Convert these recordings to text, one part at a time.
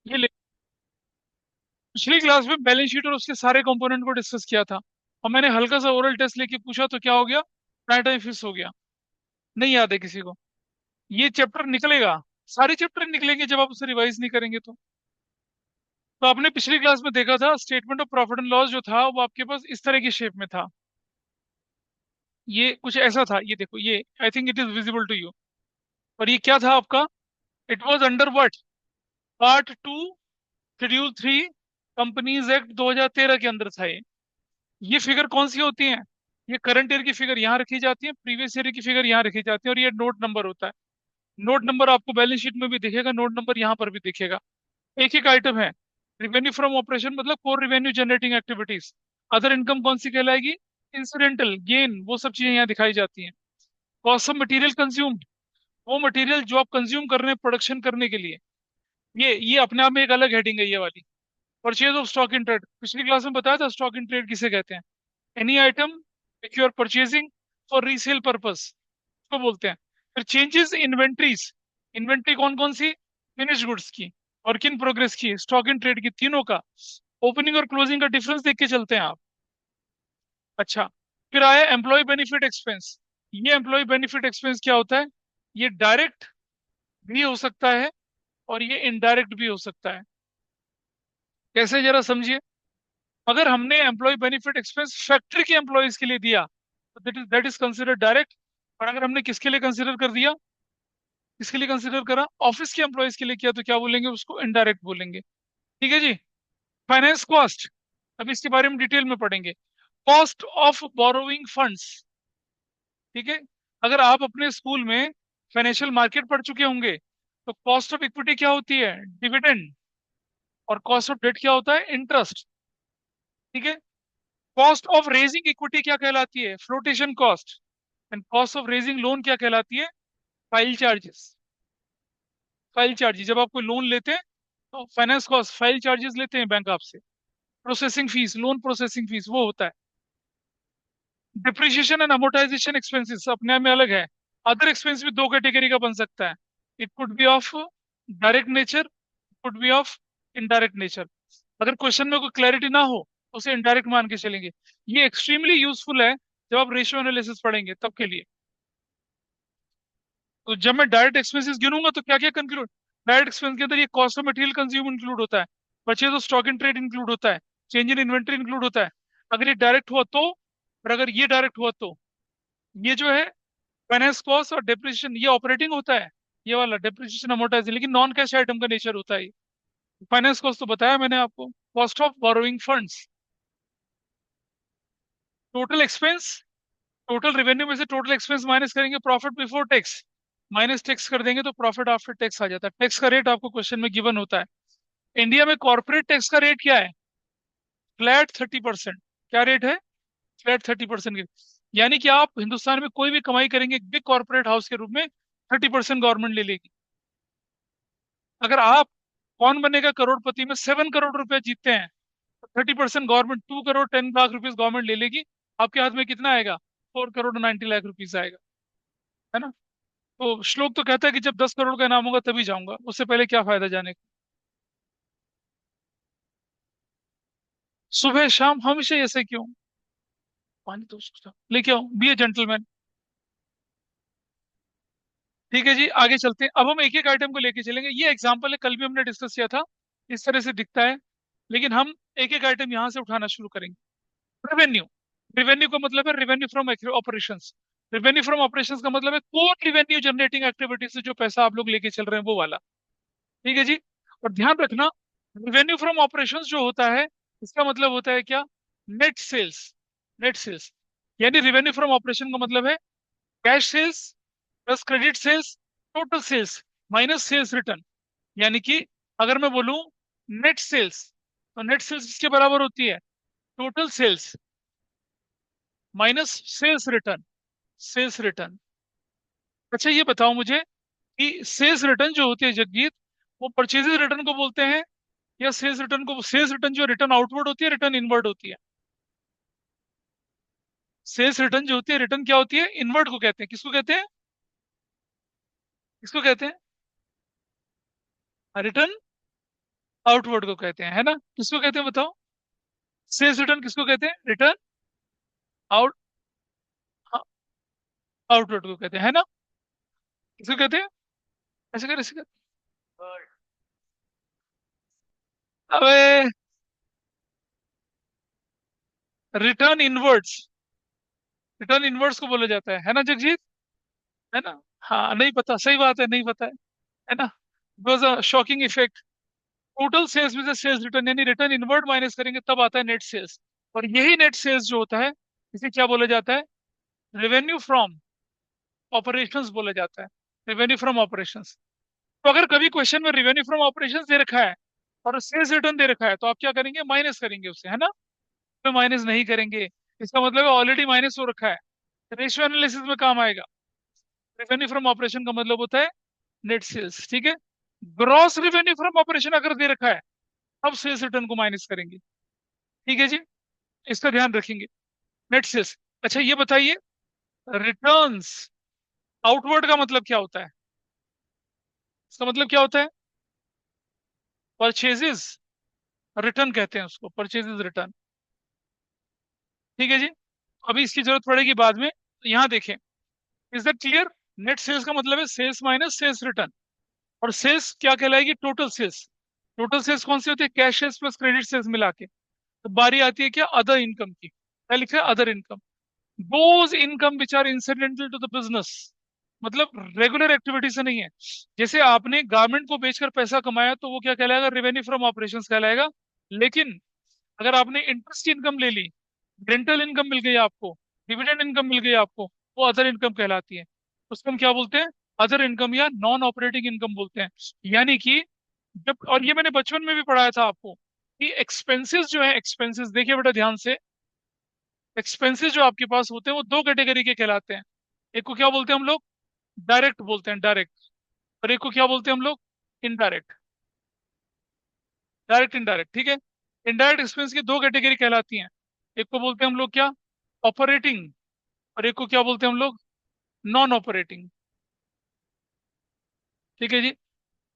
पिछली क्लास में balance sheet और उसके सारे कंपोनेंट को डिस्कस किया था, और मैंने हल्का सा ओरल टेस्ट लेके पूछा तो क्या हो गया, टाइम फिक्स हो गया। नहीं याद है किसी को? ये चैप्टर निकलेगा, सारे चैप्टर निकलेंगे जब आप उसे रिवाइज नहीं करेंगे तो आपने पिछली क्लास में देखा था statement of profit and loss जो था वो आपके पास इस तरह की शेप में था। ये कुछ ऐसा था, ये देखो, ये I think it is visible to you. और ये क्या था आपका? It was under what? Part two, schedule three, companies act 2013 के अंदर था ये फिगर कौन सी होती है? ये करंट ईयर की फिगर यहाँ रखी जाती है, प्रीवियस ईयर की फिगर यहाँ रखी जाती है, और ये नोट नंबर होता है। नोट नंबर आपको बैलेंस शीट में भी दिखेगा, नोट नंबर यहाँ पर भी दिखेगा। एक एक आइटम है। रिवेन्यू फ्रॉम ऑपरेशन मतलब core revenue generating activities. Other income कौन सी कहलाएगी? इंसिडेंटल गेन, वो सब चीजें यहाँ दिखाई जाती हैं। कॉस्ट ऑफ मटेरियल कंज्यूम्ड, वो मटेरियल जो आप कंज्यूम कर रहे हैं प्रोडक्शन करने के लिए, ये अपने आप में एक अलग हेडिंग है ये वाली। Purchase of stock in trade, पिछली क्लास में बताया था स्टॉक इन ट्रेड किसे कहते हैं। Any item which you are purchasing for resale purpose को बोलते हैं। फिर चेंजेस इन्वेंट्रीज, इन्वेंट्री कौन कौन सी? फिनिश गुड्स की, वर्क इन प्रोग्रेस की, स्टॉक इन ट्रेड की, तीनों का ओपनिंग और क्लोजिंग का डिफरेंस देख के चलते हैं आप। अच्छा, फिर आया एम्प्लॉय बेनिफिट एक्सपेंस। ये एम्प्लॉय बेनिफिट एक्सपेंस क्या होता है? ये डायरेक्ट भी हो सकता है और ये इनडायरेक्ट भी हो सकता है। कैसे, जरा समझिए। अगर हमने एम्प्लॉय बेनिफिट एक्सपेंस फैक्ट्री के एम्प्लॉयज के लिए दिया तो दैट इज कंसिडर डायरेक्ट। और अगर हमने किसके लिए कंसिडर कर दिया, किसके लिए कंसिडर करा, ऑफिस के एम्प्लॉयज के लिए किया, तो क्या बोलेंगे उसको? इनडायरेक्ट बोलेंगे। ठीक है जी। फाइनेंस कॉस्ट, अब इसके बारे में डिटेल में पढ़ेंगे। Cost of borrowing funds. ठीक है। अगर आप अपने स्कूल में फाइनेंशियल मार्केट पढ़ चुके होंगे तो कॉस्ट ऑफ इक्विटी क्या होती है? डिविडेंड। और कॉस्ट ऑफ डेट क्या होता है? इंटरेस्ट। ठीक है। कॉस्ट ऑफ रेजिंग इक्विटी क्या कहलाती है? Flotation cost. And cost of raising loan क्या कहलाती है? File charges. फाइल चार्जेस, जब आप कोई लोन लेते हैं तो फाइनेंस कॉस्ट, फाइल चार्जेस लेते हैं बैंक आपसे। Processing fees, loan processing fees, वो होता है। डिप्रिशिएशन एंड अमोर्टाइजेशन एक्सपेंसेस अपने आप में अलग है। अदर एक्सपेंस भी दो कैटेगरी का बन सकता है। It could be of direct nature, could be of indirect nature. अगर क्वेश्चन में कोई क्लैरिटी ना हो तो उसे इनडायरेक्ट मान के चलेंगे। ये एक्सट्रीमली यूजफुल है जब आप रेशियो एनालिसिस पढ़ेंगे तब के लिए। तो जब मैं डायरेक्ट एक्सपेंसेस गिनूंगा तो क्या क्या कंक्लूड? डायरेक्ट एक्सपेंस के अंदर ये cost of material consume include होता है, purchase of stock in trade include होता है, चेंज इन इन्वेंटरी इंक्लूड होता है। अगर ये डायरेक्ट हुआ तो, और अगर ये डायरेक्ट हुआ तो, ये जो है फाइनेंस कॉस्ट और डेप्रिसिएशन ये ऑपरेटिंग होता है। ये वाला डेप्रिसिएशन अमोर्टाइजेशन लेकिन नॉन कैश आइटम का नेचर होता है। फाइनेंस कॉस्ट तो बताया मैंने आपको। Cost of borrowing funds, total expense, total revenue में से टोटल एक्सपेंस माइनस करेंगे, profit before tax minus tax कर देंगे तो प्रॉफिट आफ्टर टैक्स आ जाता है। टैक्स का रेट आपको क्वेश्चन में गिवन होता है। इंडिया में कॉर्पोरेट टैक्स का रेट क्या है? फ्लैट 30%। क्या रेट है? फ्लैट 30%। यानी कि आप हिंदुस्तान में कोई भी कमाई करेंगे एक बिग कॉर्पोरेट हाउस के रूप में, 30% गवर्नमेंट ले लेगी। अगर आप कौन बनेगा करोड़पति में 7 करोड़ रुपए जीतते हैं तो 30% government, 2 crore 10 lakh rupees government ले लेगी। आपके हाथ में कितना आएगा? 4 करोड़ 90 लाख रुपीज आएगा। है ना? तो श्लोक तो कहता है कि जब 10 करोड़ का इनाम होगा तभी जाऊंगा, उससे पहले क्या फायदा जाने का। सुबह शाम हमेशा ऐसे क्यों? पानी तो उसको लेके आओ, बी ए जेंटलमैन। ठीक है जी, आगे चलते हैं। अब हम एक एक आइटम को लेके चलेंगे। ये एग्जांपल है, कल भी हमने डिस्कस किया था। इस तरह से दिखता है, लेकिन हम एक एक आइटम यहां से उठाना शुरू करेंगे। रेवेन्यू, रेवेन्यू का मतलब है revenue from operations. Revenue from operations का मतलब है कोर रिवेन्यू जनरेटिंग एक्टिविटी से जो पैसा आप लोग लेके चल रहे हैं वो वाला। ठीक है जी। और ध्यान रखना, रेवेन्यू फ्रॉम ऑपरेशंस जो होता है इसका मतलब होता है क्या? Net sales. नेट सेल्स, यानी रेवेन्यू फ्रॉम ऑपरेशन का मतलब है cash sales plus credit sales, total sales minus sales return. यानी कि अगर मैं बोलूं नेट सेल्स, तो नेट सेल्स इसके बराबर होती है total sales minus sales return. Sales return. अच्छा ये बताओ मुझे कि सेल्स रिटर्न जो होती है जगजीत, वो परचेजेस रिटर्न को बोलते हैं या सेल्स रिटर्न को? सेल्स रिटर्न जो रिटर्न आउटवर्ड होती है, रिटर्न इनवर्ड होती है? सेल्स रिटर्न जो होती है, रिटर्न क्या होती है? इनवर्ड को कहते हैं। किसको कहते हैं? किसको कहते हैं? रिटर्न आउटवर्ड को कहते हैं, है ना? किसको कहते हैं बताओ? सेल्स रिटर्न किसको कहते हैं? रिटर्न आउट, आउटवर्ड को कहते हैं, है ना? किसको कहते हैं? ऐसे कर। अबे, रिटर्न इनवर्ड्स, रिटर्न इनवर्ड्स को बोला जाता है ना जगजीत? है ना? हाँ, नहीं पता, सही बात है, नहीं पता है ना? It was a shocking effect. Total sales में से सेल्स रिटर्न यानी रिटर्न इनवर्ड माइनस करेंगे तब आता है नेट सेल्स। और यही नेट सेल्स जो होता है, इसे क्या बोला जाता है? रेवेन्यू फ्रॉम ऑपरेशंस बोला जाता है। Revenue from operations. तो अगर कभी क्वेश्चन में रेवेन्यू फ्रॉम ऑपरेशंस दे रखा है और सेल्स रिटर्न दे रखा है, तो आप क्या करेंगे? माइनस करेंगे उससे, है ना? तो माइनस नहीं करेंगे, इसका मतलब है ऑलरेडी माइनस हो रखा है। रेशियो एनालिसिस में काम आएगा। रेवेन्यू फ्रॉम ऑपरेशन का मतलब होता है नेट सेल्स, ठीक है? ग्रॉस रेवेन्यू फ्रॉम ऑपरेशन अगर दे रखा है, अब सेल्स रिटर्न को माइनस करेंगे। ठीक है जी, इसका ध्यान रखेंगे। Net sales. अच्छा ये बताइए, रिटर्न्स आउटवर्ड का मतलब क्या होता है? इसका मतलब क्या होता है? परचेजेस रिटर्न कहते हैं उसको, परचेजेस रिटर्न। ठीक है जी, अभी इसकी जरूरत पड़ेगी बाद में, तो यहाँ देखें। Is that clear? Net sales का मतलब है सेल्स माइनस सेल्स रिटर्न। और सेल्स क्या कहलाएगी? Total sales. टोटल सेल्स कौन सी होती है? Cash sales plus credit sales मिला के। तो बारी आती है क्या? अदर इनकम की। क्या लिखा है? Other income. Those income which are incidental to the business, मतलब रेगुलर एक्टिविटी से नहीं है। जैसे आपने गारमेंट को बेचकर पैसा कमाया तो वो क्या कहलाएगा? रेवेन्यू फ्रॉम ऑपरेशंस कहलाएगा। लेकिन अगर आपने इंटरेस्ट इनकम ले ली, रेंटल इनकम मिल गई आपको, डिविडेंड इनकम मिल गई आपको, वो अदर इनकम कहलाती है। उसको हम क्या बोलते हैं? अदर इनकम या नॉन ऑपरेटिंग इनकम बोलते हैं। यानी कि जब, और ये मैंने बचपन में भी पढ़ाया था आपको, कि एक्सपेंसेस जो है, एक्सपेंसेस देखिए बेटा ध्यान से, एक्सपेंसेस जो आपके पास होते हैं वो दो कैटेगरी के कहलाते हैं। एक को क्या बोलते हैं हम लोग? डायरेक्ट बोलते हैं, डायरेक्ट। और एक को क्या बोलते हैं हम लोग? इनडायरेक्ट। डायरेक्ट इनडायरेक्ट, ठीक है? इनडायरेक्ट एक्सपेंस की दो कैटेगरी कहलाती हैं। एक को बोलते हैं हम लोग क्या? ऑपरेटिंग। और एक को क्या बोलते हैं हम लोग? Non operating. ठीक है जी।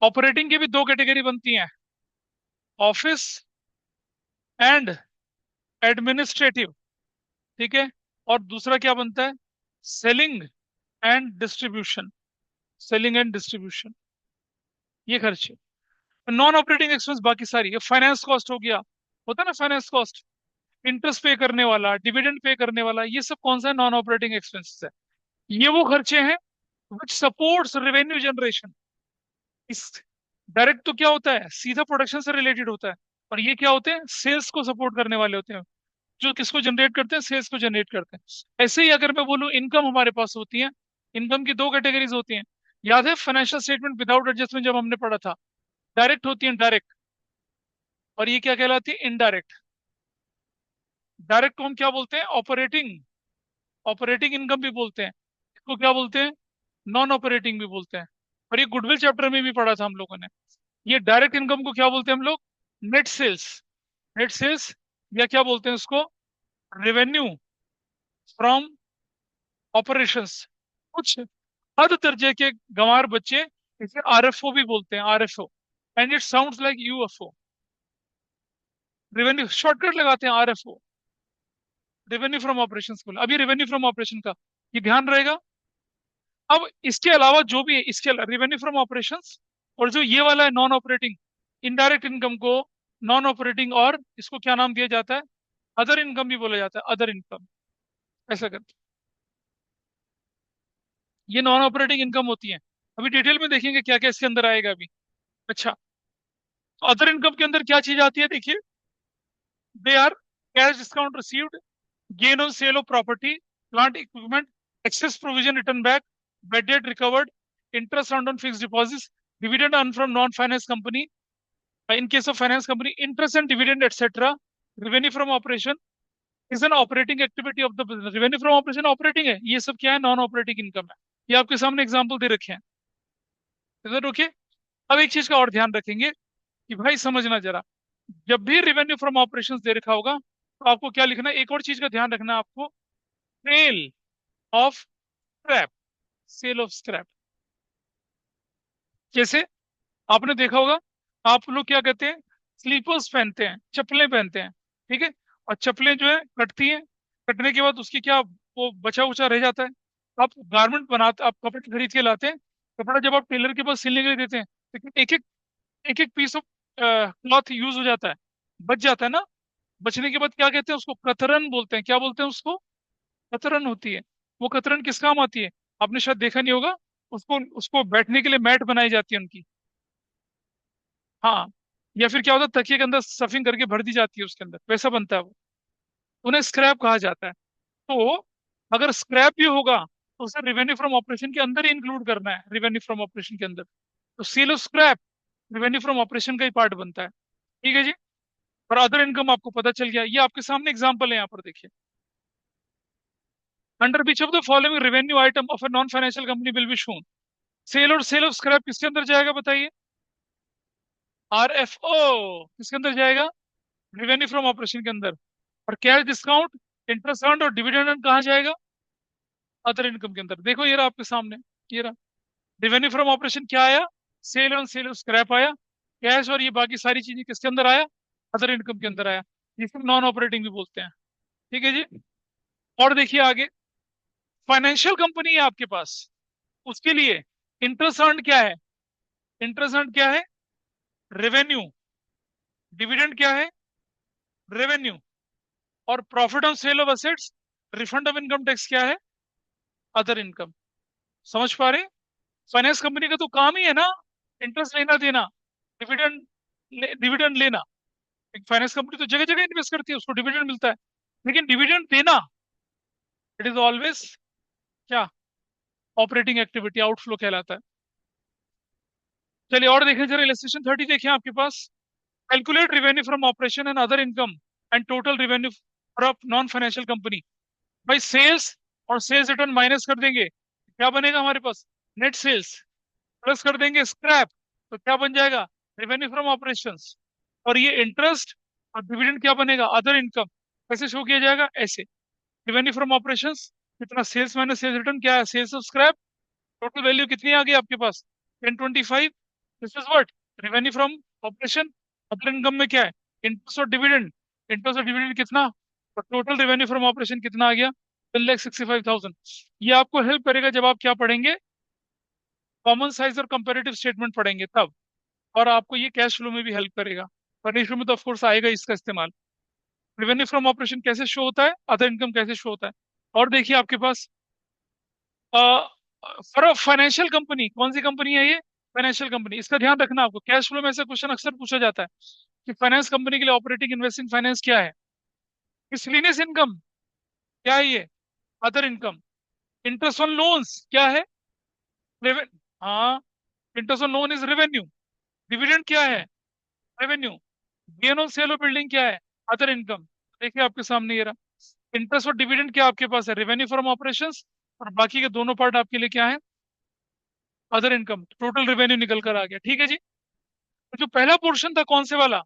ऑपरेटिंग की भी दो कैटेगरी बनती हैं, ऑफिस एंड एडमिनिस्ट्रेटिव। ठीक है? और दूसरा क्या बनता है? Selling and distribution. Selling and distribution, ये खर्चे। नॉन ऑपरेटिंग एक्सपेंस बाकी सारी, ये फाइनेंस कॉस्ट हो गया, होता है ना फाइनेंस कॉस्ट, इंटरेस्ट पे करने वाला, डिविडेंड पे करने वाला, ये सब कौन सा है? नॉन ऑपरेटिंग एक्सपेंसेस है। ये वो खर्चे हैं विच सपोर्ट्स रेवेन्यू जनरेशन। इस डायरेक्ट तो क्या होता है? सीधा प्रोडक्शन से रिलेटेड होता है। और ये क्या होते हैं? सेल्स को सपोर्ट करने वाले होते हैं, जो किसको जनरेट करते हैं? सेल्स को जनरेट करते हैं। ऐसे ही अगर मैं बोलूं इनकम हमारे पास होती है, इनकम की दो कैटेगरीज होती हैं। याद है फाइनेंशियल स्टेटमेंट विदाउट एडजस्टमेंट जब हमने पढ़ा था? डायरेक्ट होती है, डायरेक्ट। और ये क्या कहलाती है? इनडायरेक्ट। डायरेक्ट को हम क्या बोलते हैं? ऑपरेटिंग। ऑपरेटिंग इनकम भी बोलते हैं। इसको क्या बोलते हैं? नॉन ऑपरेटिंग भी बोलते हैं। और ये गुडविल चैप्टर में भी पढ़ा था हम लोगों ने। ये डायरेक्ट इनकम को क्या बोलते हैं हम लोग? Net sales. नेट सेल्स, या क्या बोलते हैं उसको? Revenue from operations. कुछ हद दर्जे के गंवार बच्चे इसे आरएफओ भी बोलते हैं, RFO. And it sounds like UFO. Revenue shortcut लगाते हैं, आरएफओ, रेवेन्यू फ्रॉम ऑपरेशंस को। अभी रेवेन्यू फ्रॉम ऑपरेशन का ये ध्यान रहेगा। अब इसके अलावा जो भी है, इसके रेवेन्यू फ्रॉम ऑपरेशंस, और जो ये वाला है नॉन ऑपरेटिंग, इनडायरेक्ट इनकम को नॉन ऑपरेटिंग, और इसको क्या नाम दिया जाता है? अदर इनकम भी बोला जाता है, अदर इनकम। ऐसा करके ये नॉन ऑपरेटिंग इनकम होती है। अभी डिटेल में देखेंगे क्या क्या इसके अंदर आएगा अभी। अच्छा, तो अदर इनकम के अंदर क्या चीज आती है? देखिए, they are cash discount received, gain on sale of property, plant equipment, excess provision return back, bad debt recovered, interest earned on fixed deposits, dividend earn from non finance company, in case of finance company, interest and dividend, etc. Revenue from operation is an operating activity of the business. Revenue from operation operating है, ये सब क्या है? Non operating income है। ये आपके सामने example दे रखे हैं। Is that okay? अब एक चीज का और ध्यान रखेंगे कि भाई समझना जरा, जब भी रेवेन्यू फ्रॉम ऑपरेशंस दे रखा होगा तो आपको क्या लिखना है? एक और चीज का ध्यान रखना है आपको, sale of scrap. Sale of scrap. जैसे आपने देखा होगा, आप लोग क्या कहते हैं? स्लीपर्स पहनते हैं, चप्पलें पहनते हैं, ठीक है। और चप्पलें जो है कटती हैं, कटने के बाद उसकी क्या, वो बचा उचा रह जाता है। आप गारमेंट बनाते, आप कपड़े खरीद के लाते हैं, कपड़ा जब आप टेलर के पास सिलने के लिए देते हैं, तो एक एक पीस ऑफ क्लॉथ यूज हो जाता है, बच जाता है ना। बचने के बाद क्या कहते हैं उसको, कतरन बोलते हैं। क्या बोलते हैं उसको? कतरन होती है। वो कतरन किस काम आती है? आपने शायद देखा नहीं होगा। उसको उसको बैठने के लिए मैट बनाई जाती है उनकी। हाँ। या फिर क्या होता है, तकिए के अंदर स्टफिंग करके भर दी जाती है, उसके अंदर वैसा बनता है वो। उन्हें स्क्रैप कहा जाता है। तो अगर स्क्रैप भी होगा तो उसे रिवेन्यू फ्रॉम ऑपरेशन के अंदर ही इंक्लूड करना है, रिवेन्यू फ्रॉम ऑपरेशन के अंदर। तो sale of scrap revenue from operation का ही पार्ट बनता है। ठीक है जी। और अदर इनकम आपको पता चल गया, ये आपके सामने एग्जांपल है, यहाँ पर देखिए। Under which of the following revenue item of a non financial company will be shown. Sale of scrap किसके अंदर जाएगा बताइए? RFO किसके अंदर जाएगा? रेवेन्यू फ्रॉम ऑपरेशन के अंदर। और कैश डिस्काउंट, इंटरेस्ट अर्न्ड और डिविडेंड कहाँ जाएगा? अदर इनकम के अंदर। देखो ये रहा आपके सामने, ये रहा। रेवेन्यू फ्रॉम ऑपरेशन क्या आया? सेल ऑफ स्क्रैप आया। कैश और ये बाकी सारी चीजें किसके अंदर आया? अदर इनकम के अंदर आया। जिसे नॉन ऑपरेटिंग भी बोलते हैं। ठीक है जी। और देखिए आगे, फाइनेंशियल कंपनी है आपके पास, उसके लिए इंटरेस्ट अर्न्ड क्या है? इंटरेस्ट अर्न्ड क्या है? रेवेन्यू। डिविडेंड क्या है? रेवेन्यू। और profit on sale of assets, refund of income tax क्या है? Other income. समझ पा रहे? फाइनेंस कंपनी का तो काम ही है ना, इंटरेस्ट लेना देना, डिविडेंड डिविडेंड लेना। एक फाइनेंस कंपनी तो जगह जगह इन्वेस्ट करती है, उसको डिविडेंड मिलता है। लेकिन डिविडेंड देना, इट इज ऑलवेज क्या, ऑपरेटिंग एक्टिविटी, आउटफ्लो कहलाता है। चलिए और देखें जरा, इलस्ट्रेशन 30 देखें आपके पास। Calculate revenue from operation and other income and total revenue for non financial company. भाई सेल्स और सेल्स रिटर्न माइनस कर देंगे, क्या बनेगा हमारे पास? Net sales. प्लस कर देंगे स्क्रैप, तो क्या बन जाएगा? Revenue from operations. और ये इंटरेस्ट और डिविडेंड क्या बनेगा? Other income. कैसे शो किया जाएगा? ऐसे। रेवेन्यू फ्रॉम ऑपरेशंस कितना, सेल्स माइनस सेल्स रिटर्न क्या है? Sales of scrap. Total value कितनी आ गई आपके पास? 1025। This is what, revenue from operation. Other income में क्या है? इंटरेस्ट और डिविडेंड। इंटरेस्ट और डिविडेंड कितना? और टोटल रेवेन्यू फ्रॉम ऑपरेशन कितना आ गया? 10,65,000। ये आपको हेल्प करेगा जब आप क्या पढ़ेंगे, कॉमन साइज और कंपेरेटिव स्टेटमेंट पढ़ेंगे तब। और आपको ये कैश फ्लो में भी हेल्प करेगा। फर्निश फ्लो में तो ऑफकोर्स आएगा इसका इस्तेमाल। रेवेन्यू फ्रॉम ऑपरेशन कैसे शो होता है, अदर इनकम कैसे शो होता है। और देखिए आपके पास, फॉर फाइनेंशियल कंपनी, कौन सी कंपनी है ये? Financial company. इसका ध्यान रखना आपको, कैश फ्लो में ऐसा क्वेश्चन अक्सर पूछा जाता है कि फाइनेंस कंपनी के लिए ऑपरेटिंग इन्वेस्टिंग फाइनेंस क्या है? मिसलेनियस इनकम क्या है ये? Other income. Interest on loans क्या है? रेवे हाँ, interest on loan is revenue. Dividend क्या है? Revenue. Gain on sale of building क्या है? Other income. देखिए आपके सामने ये रहा। इंटरेस्ट और डिविडेंड क्या आपके पास है? Revenue from operations. और बाकी के दोनों पार्ट आपके लिए क्या है? Other income. टोटल रेवेन्यू निकल कर आ गया। ठीक है जी। तो जो पहला पोर्शन था कौन से वाला,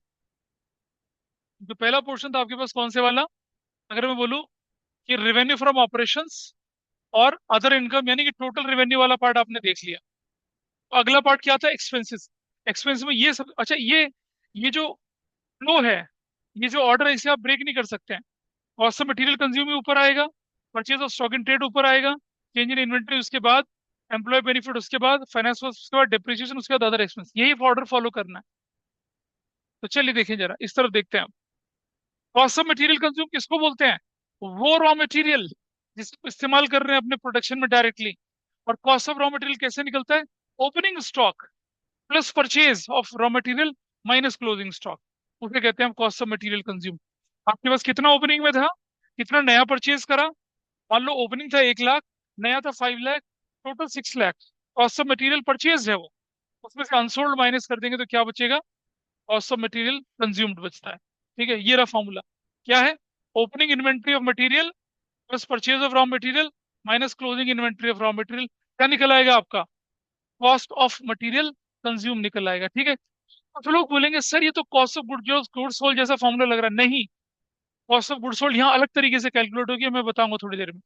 जो पहला पोर्शन था आपके पास कौन से वाला, अगर मैं बोलूं कि रेवेन्यू फ्रॉम ऑपरेशंस और अदर इनकम, यानी कि टोटल रेवेन्यू वाला पार्ट आपने देख लिया। तो अगला पार्ट क्या था? एक्सपेंसेस। एक्सपेंस में ये सब, अच्छा ये जो फ्लो है, ये जो ऑर्डर है, इसे आप ब्रेक नहीं कर सकते हैं। कॉस्ट ऑफ मटेरियल कंज्यूम ऊपर आएगा, purchase of stock in trade ऊपर आएगा, चेंज इन इन्वेंटरी उसके बाद, एम्प्लॉय बेनिफिट उसके बाद, फाइनेंस उसके बाद, डेप्रिसिएशन उसके बाद, अदर एक्सपेंस। यही ऑर्डर फॉलो करना है। तो चलिए देखें जरा, इस तरफ देखते हैं। कॉस्ट ऑफ मटेरियल कंज्यूम किसको बोलते हैं? वो रॉ मटेरियल जिसको इस्तेमाल कर रहे हैं अपने प्रोडक्शन में डायरेक्टली। और कॉस्ट ऑफ रॉ मटेरियल कैसे निकलता है? Opening stock plus purchase of raw material minus closing stock, उसे कहते हैं कॉस्ट ऑफ मटेरियल कंज्यूम। आपके पास कितना ओपनिंग में था, कितना नया परचेज करा? मान लो ओपनिंग था 1 लाख, नया था 5 lakh, total 6 lakh. Cost of material purchase है वो, उसमें से अनसोल्ड माइनस कर देंगे तो क्या बचेगा? कॉस्ट ऑफ मटेरियल कंज्यूम्ड बचता है। ठीक है, ये रहा फॉर्मूला। क्या है? Opening inventory of material plus purchase of raw material minus closing inventory of raw material. क्या निकल आएगा आपका? कॉस्ट ऑफ मटेरियल कंज्यूम निकल आएगा। ठीक है। तो लोग बोलेंगे सर ये तो कॉस्ट ऑफ गुड सोल्ड जैसा फॉर्मूला लग रहा है। नहीं, कॉस्ट ऑफ गुड सोल्ड यहाँ अलग तरीके से कैलकुलेट होगी, मैं बताऊंगा थोड़ी देर में।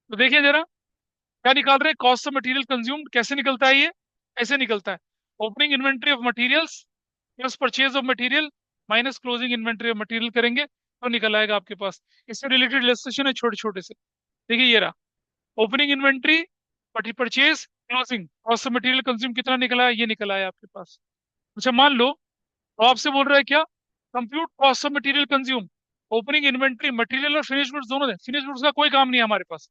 तो देखिए जरा, क्या निकाल रहे हैं? कॉस्ट ऑफ मटेरियल कंज्यूम्ड कैसे निकलता है? ये ऐसे निकलता है। Opening inventory of material plus purchase of material minus closing inventory of material. क्या निकल आएगा आपका? Cost of material consumed. कैसे निकलता है ये? ऐसे निकलता है। Opening inventory of materials plus purchase of material minus closing inventory of material करेंगे तो निकल आएगा आपके पास। इससे रिलेटेड इलस्ट्रेशन है छोटे छोटे से। देखिए ये रहा opening inventory, purchase, closing, cost of material consume कितना निकला है, ये निकला है आपके पास। अच्छा मान लो तो आपसे बोल रहा है क्या, compute cost of material consume, opening inventory, material और फिनिश गुड्स दोनों है। फिनिश गुड्स का कोई काम नहीं है हमारे पास।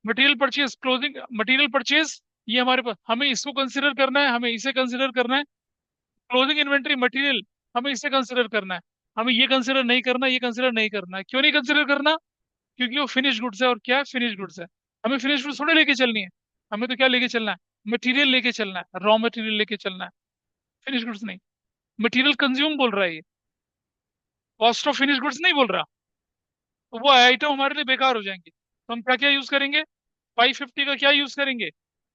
Material purchase, closing material purchase, ये हमारे पास, हमें इसको कंसिडर करना है, हमें इसे कंसिडर करना है। क्लोजिंग इन्वेंट्री मटेरियल, हमें इसे कंसिडर करना है। हमें ये कंसिडर नहीं करना, ये कंसिडर नहीं करना है। क्यों नहीं कंसिडर करना? क्योंकि वो फिनिश गुड्स है। और क्या है? फिनिश गुड्स है। हमें फिनिश गुड्स थोड़ी लेके चलनी है। हमें तो क्या लेके चलना है? मटेरियल लेके चलना है, रॉ मटेरियल लेके चलना है, फिनिश गुड्स नहीं। मटेरियल कंज्यूम बोल रहा है ये, कॉस्ट ऑफ फिनिश गुड्स नहीं बोल रहा। तो वो आइटम हमारे लिए बेकार हो जाएंगे। तो हम क्या क्या यूज करेंगे? 550 का क्या यूज करेंगे?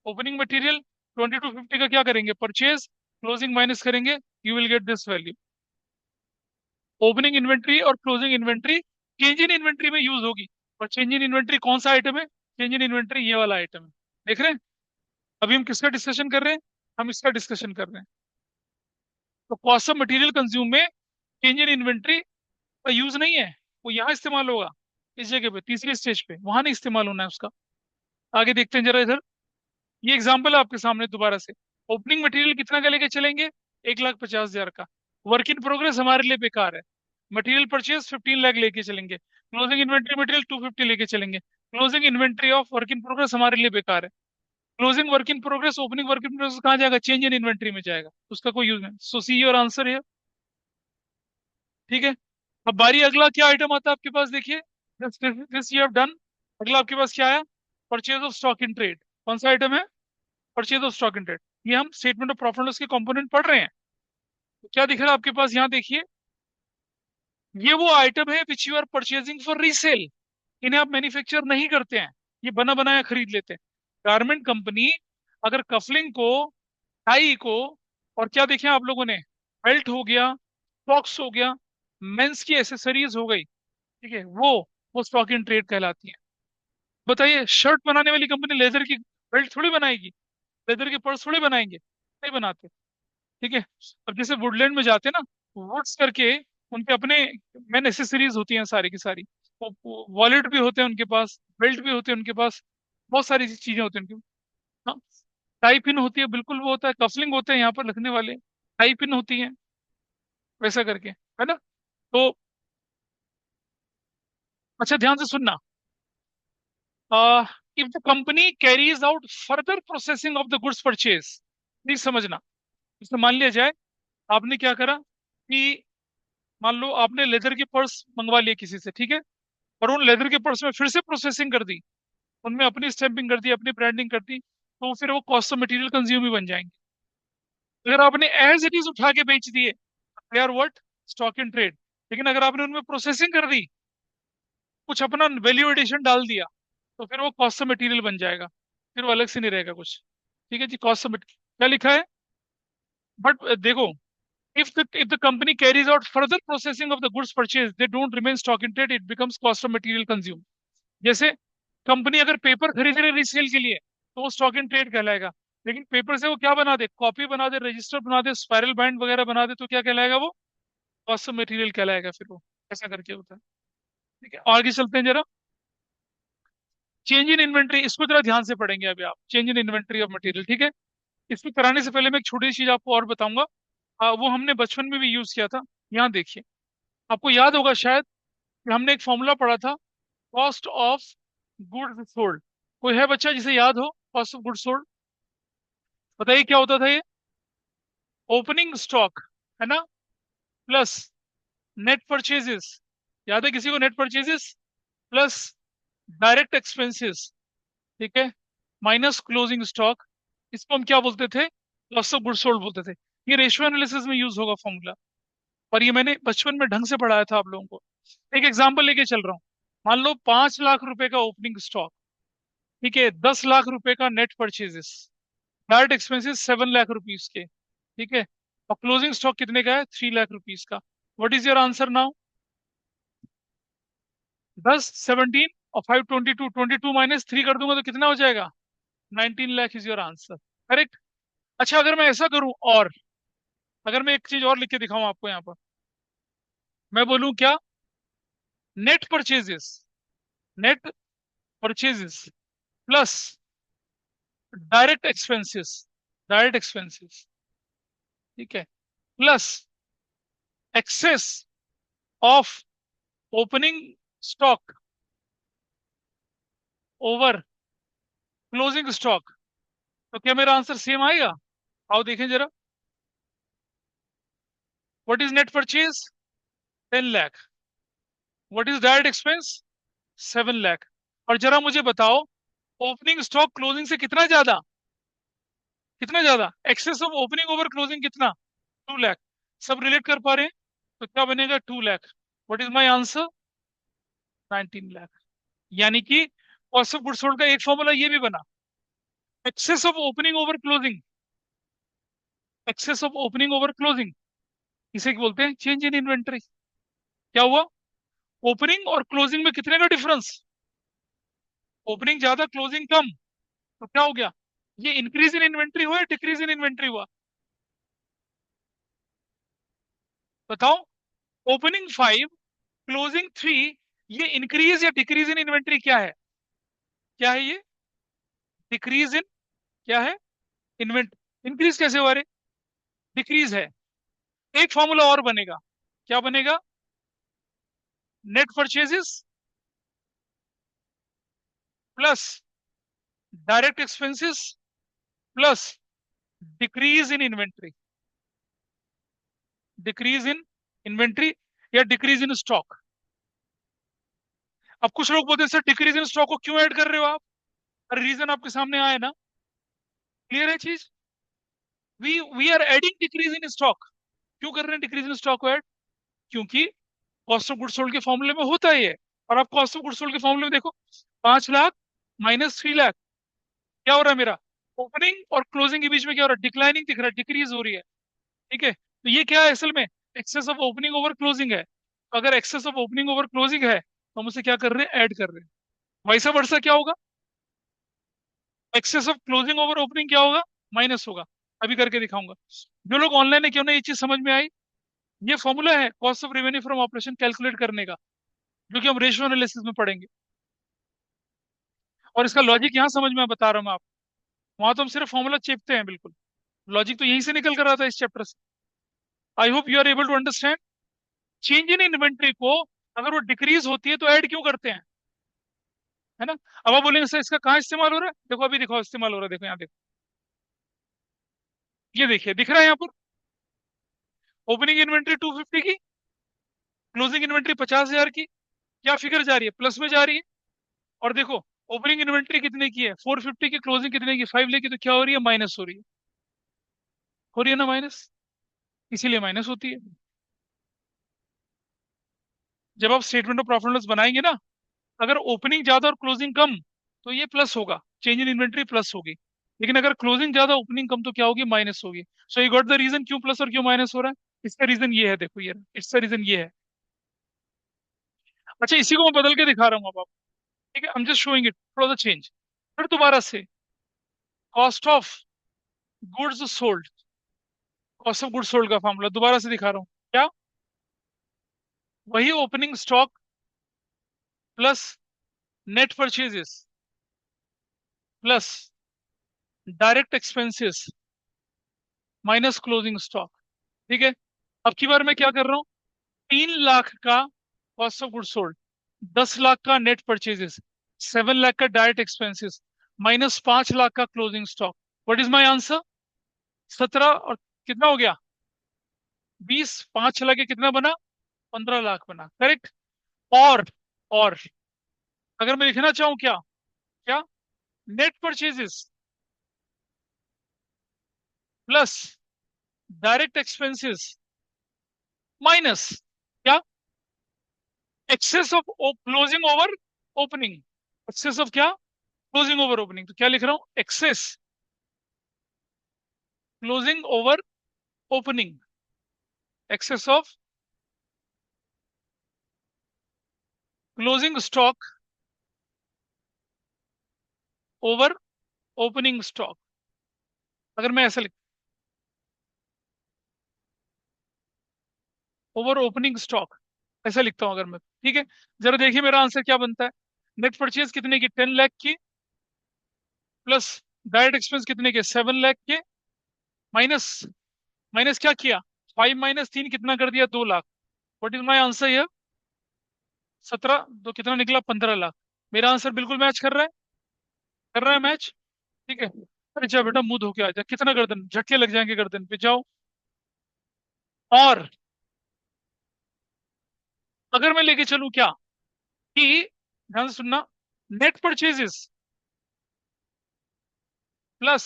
Opening material. 2250 का क्या करेंगे? परचेज। क्लोजिंग माइनस करेंगे, you will get this value. Opening inventory और closing inventory change in inventory में यूज होगी। और चेंज इन इन्वेंट्री कौन सा आइटम है? चेंज इन इन्वेंट्री ये वाला आइटम है। देख रहे हैं? अभी हम किसका डिस्कशन कर रहे हैं? हम इसका डिस्कशन कर रहे हैं। तो कॉस्ट ऑफ मटेरियल कंज्यूम में चेंज इन इन्वेंट्री का यूज नहीं है। वो यहाँ इस्तेमाल होगा, इस जगह पे, तीसरी स्टेज पे, वहां नहीं इस्तेमाल होना है उसका। आगे देखते हैं जरा इधर। ये एग्जाम्पल है आपके सामने दोबारा से। ओपनिंग मटेरियल कितना का लेके चलेंगे? 1,50,000 का। वर्क इन प्रोग्रेस हमारे लिए बेकार है। मटेरियल परचेज 15 लाख लेके चलेंगे। क्लोजिंग इन्वेंट्री मटेरियल 250 लेके चलेंगे। Closing inventory of work in progress हमारे लिए बेकार है। Closing work in progress, opening work in progress कहाँ जाएगा? चेंज इन इन्वेंट्री में जाएगा, उसका कोई यूज नहीं। सो सी योर आंसर है। ठीक है। अब बारी अगला क्या आइटम आता है आपके पास, देखिए। This you have done. अगला आपके पास क्या है? Purchase of stock in trade. कौन सा आइटम है? Purchase of stock in trade. ये हम statement of profit and loss के कंपोनेंट पढ़ रहे हैं। तो क्या दिख रहा है आपके पास, यहाँ देखिए। ये वो आइटम है which you are purchasing for resale. इन्हें आप मैन्युफैक्चर नहीं करते हैं, ये बना बनाया खरीद लेते हैं। गारमेंट कंपनी अगर कफलिंग को, टाई को, और क्या देखें आप लोगों ने, बेल्ट हो गया, सॉक्स हो गया, मेंस की एसेसरीज हो गई, ठीक है, वो स्टॉक इन ट्रेड कहलाती है। बताइए, शर्ट बनाने वाली कंपनी लेदर की बेल्ट थोड़ी बनाएगी, लेदर के पर्स थोड़ी बनाएंगे, नहीं बनाते। ठीक है। अब जैसे वुडलैंड में जाते हैं ना, वुड्स करके उनके अपने मेन एसेसरीज होती हैं सारी की सारी। वॉलेट भी होते हैं उनके पास, बेल्ट भी होते हैं उनके पास, बहुत सारी चीजें होती हैं उनके। हाँ, टाई पिन होती है, बिल्कुल वो होता है। कफलिंग होते हैं यहाँ पर रखने वाले, टाई पिन होती है, वैसा करके, है ना। तो अच्छा ध्यान से सुनना। If the company carries out further processing of the goods purchase, please समझना। जैसे मान लिया जाए आपने क्या करा कि, मान लो आपने लेदर के पर्स मंगवा लिए किसी से, ठीक है, और उन लेदर के पर्स में फिर से प्रोसेसिंग कर दी, उनमें अपनी स्टैंपिंग कर दी, अपनी ब्रांडिंग कर दी, तो फिर वो कॉस्ट ऑफ मटेरियल कंज्यूम ही बन जाएंगे। अगर आपने एज इट इज उठा के बेच दिए, they are what? Stock in trade. लेकिन अगर आपने उनमें प्रोसेसिंग कर दी, कुछ अपना वैल्यू एडिशन डाल दिया, तो फिर वो कॉस्ट ऑफ मटेरियल बन जाएगा। फिर वो अलग से नहीं रहेगा कुछ। ठीक है जी, कॉस्ट ऑफ मटेरियल क्या लिखा है? बट देखो, if the company carries out further processing of the goods purchased, they don't remain stock in trade, it becomes cost of material consumed। जैसे कंपनी अगर पेपर खरीद रही है रीसेल के लिए, तो वो स्टॉक इन ट्रेड कहलाएगा। लेकिन पेपर से वो क्या बना दे, कॉपी बना दे, रजिस्टर बना दे, स्पाइरल बाइंड वगैरह बना दे, तो क्या कहलाएगा वो? कॉस्ट ऑफ मटेरियल कहलाएगा फिर वो। ऐसा करके होता है। ठीक है, आगे चलते हैं जरा। चेंज इन इन्वेंट्री, इसको जरा ध्यान से पढ़ेंगे अभी आप, change in inventory of material. ठीक है। इसको कराने से पहले मैं एक छोटी सी चीज आपको और बताऊंगा। वो हमने बचपन में भी यूज किया था। यहाँ देखिए, आपको याद होगा शायद कि हमने एक फॉर्मूला पढ़ा था, कॉस्ट ऑफ गुड्स सोल्ड। कोई है बच्चा जिसे याद हो कॉस्ट ऑफ गुड्स सोल्ड? बताइए क्या होता था ये? ओपनिंग स्टॉक, है ना, प्लस नेट परचेजेस, याद है किसी को net purchases, plus direct expenses, ठीक है, माइनस क्लोजिंग स्टॉक। इसको हम क्या बोलते थे? कॉस्ट ऑफ गुड्स सोल्ड बोलते थे। ये रेशियो एनालिसिस में यूज होगा फॉर्मूला। और ये मैंने बचपन में ढंग से पढ़ाया था आप लोगों को। एक एग्जांपल लेके चल रहा हूँ। मान लो 5 लाख रुपए का ओपनिंग स्टॉक, ठीक है, 10 लाख रुपए का net purchases, direct expenses 7 lakh rupees के, ठीक है, और क्लोजिंग स्टॉक कितने का है? 3 लाख रुपीज का। What is your answer now? 10, 17 और 5, 22, 22 माइनस 3 कर दूंगा तो कितना हो जाएगा? 19 lakh is your answer. Correct. अच्छा अगर मैं ऐसा करूं, और अगर मैं एक चीज और लिख के दिखाऊं आपको यहाँ पर, मैं बोलूं क्या? Net purchases, net purchases plus direct expenses, direct expenses, ठीक है, plus excess of opening stock over closing stock. तो क्या मेरा आंसर सेम आएगा? आओ देखें जरा। What is net purchase? 10 lakh. What is direct expense? 7 lakh. और जरा मुझे बताओ, ओपनिंग स्टॉक क्लोजिंग से कितना ज्यादा? कितना ज्यादा? Excess of opening over closing कितना? 2 लाख। सब रिलेट कर पा रहे हैं? तो क्या बनेगा? 2 lakh. What is my answer? 19 lakh. यानी कि कॉस्ट ऑफ गुड्स सोल्ड का एक फॉर्मूला ये भी बना, excess of opening over closing, excess of opening over closing, इसे क्या बोलते हैं? Change in inventory. क्या हुआ? ओपनिंग और क्लोजिंग में कितने का डिफरेंस? ओपनिंग ज्यादा क्लोजिंग कम, तो क्या हो गया? ये इंक्रीज इन इन्वेंट्री हुआ या डिक्रीज इन इन्वेंट्री हुआ? बताओ। ओपनिंग 5, क्लोजिंग 3, ये इंक्रीज या डिक्रीज इन इन्वेंट्री क्या है? क्या है ये? डिक्रीज इन, क्या है? इन्वेंट। इंक्रीज कैसे हुआ रे? डिक्रीज है। एक फॉर्मूला और बनेगा। क्या बनेगा? Net purchases plus direct expenses plus decrease in inventory, decrease in inventory या डिक्रीज इन स्टॉक। अब कुछ लोग बोलते हैं सर डिक्रीज इन स्टॉक को क्यों ऐड कर रहे हो आप? अरे रीजन आपके सामने आया ना। क्लियर है चीज? We are adding decrease in stock. क्यों कर रहे हैं डिक्रीज इन स्टॉक को ऐड? क्योंकि कॉस्ट ऑफ गुड सोल्ड के फॉर्मूले में होता ही है। और आप कॉस्ट ऑफ गुड सोल्ड के फॉर्मूले में देखो, 5 लाख माइनस 3 लाख, क्या हो रहा है मेरा? ओपनिंग और क्लोजिंग के बीच में क्या हो रहा है? डिक्लाइनिंग दिख रहा है, डिक्रीज हो रही है। ठीक है, तो ये क्या है असल में? Excess of opening over closing है। तो अगर excess of opening over closing है तो हम उसे क्या कर रहे हैं? ऐड कर रहे हैं। वैसा वर्षा क्या होगा? Excess of closing over opening क्या होगा? माइनस होगा। अभी करके दिखाऊंगा। जो लोग ऑनलाइन है, क्यों ना ये चीज समझ में आई। ये फॉर्मूला है cost of revenue from operation calculate करने का, जो कि हम रेशियो एनालिसिस में पढ़ेंगे। और इसका लॉजिक यहाँ समझ में बता रहा हूँ मैं आपको। वहां तो हम सिर्फ फॉर्मूला चेपते हैं बिल्कुल। लॉजिक तो यहीं से निकल कर आता है इस चैप्टर से। I hope you are able to understand. Change in inventory को अगर वो डिक्रीज होती है तो ऐड क्यों करते हैं? है ना? अब आप बोलेंगे सर इसका कहाँ इस्तेमाल हो रहा है? देखो अभी दिखाओ इस्तेमाल हो रहा है, देखो यहाँ देखो। ये देखिए दिख रहा है यहाँ पर। ओपनिंग इन्वेंट्री 250 की, क्लोजिंग इन्वेंट्री 50,000 की। क्या फिगर जा रही है? प्लस में जा रही है। और देखो, ओपनिंग इन्वेंट्री कितने की है? 450 की। क्लोजिंग कितने की? 5 लेकी। तो क्या हो रही है? माइनस हो रही है। हो रही है ना माइनस? इसीलिए माइनस होती है। जब आप statement of profit and loss बनाएंगे ना, अगर ओपनिंग ज्यादा और क्लोजिंग कम तो ये प्लस होगा, चेंज इन इन्वेंट्री प्लस होगी। लेकिन अगर क्लोजिंग ज्यादा ओपनिंग कम तो क्या होगी? माइनस होगी। So you got the reason क्यों प्लस और क्यों माइनस हो रहा है। इसका रीजन ये है, देखो ये, इसका रीजन ये है। अच्छा, इसी को मैं बदल के दिखा रहा हूँ अब आपको। ठीक है, I am just showing it, थोड़ा सा चेंज। फिर दोबारा से cost of goods sold, cost of goods sold का फॉर्मूला दोबारा से दिखा रहा हूँ। क्या? वही opening stock plus net purchases plus direct expenses minus closing stock. ठीक है, अब की बार मैं क्या कर रहा हूँ? 3 लाख का cost of good sold, 10 lakh का नेट परचेजेस, 7 लाख का डायरेक्ट एक्सपेंसेस, माइनस 5 लाख का closing stock. What is my answer? 17 और कितना हो गया? 20, 5 चला के कितना बना? 15 लाख बना। करेक्ट। और और अगर मैं लिखना चाहूँ क्या? क्या? Net purchases plus direct expenses minus क्या? Excess of closing over opening. Excess of क्या? Closing over opening. तो क्या लिख रहा हूं? Excess closing over opening, excess of closing stock over opening stock. अगर मैं ऐसा लिख, ओवर ओपनिंग स्टॉक। ऐसा लिखता हूं अगर मैं, ठीक है। जरा देखिए मेरा आंसर क्या बनता है। नेट परचेज कितने की, 10 लाख की, प्लस डायरेक्ट एक्सपेंस कितने के, 7 लाख के, माइनस, माइनस क्या किया, 5 - 3 कितना कर दिया, 2 lakh. What is my answer ये, 17, तो कितना निकला, 15 लाख। मेरा आंसर बिल्कुल मैच कर रहा है, कर रहा है मैच, ठीक है। अरे जा बेटा, मुंह धो के आ जा, कितना गर्दन झटके लग जाएंगे गर्दन पे, जाओ। और अगर मैं लेके चलूं क्या, कि ध्यान से सुनना, net purchases plus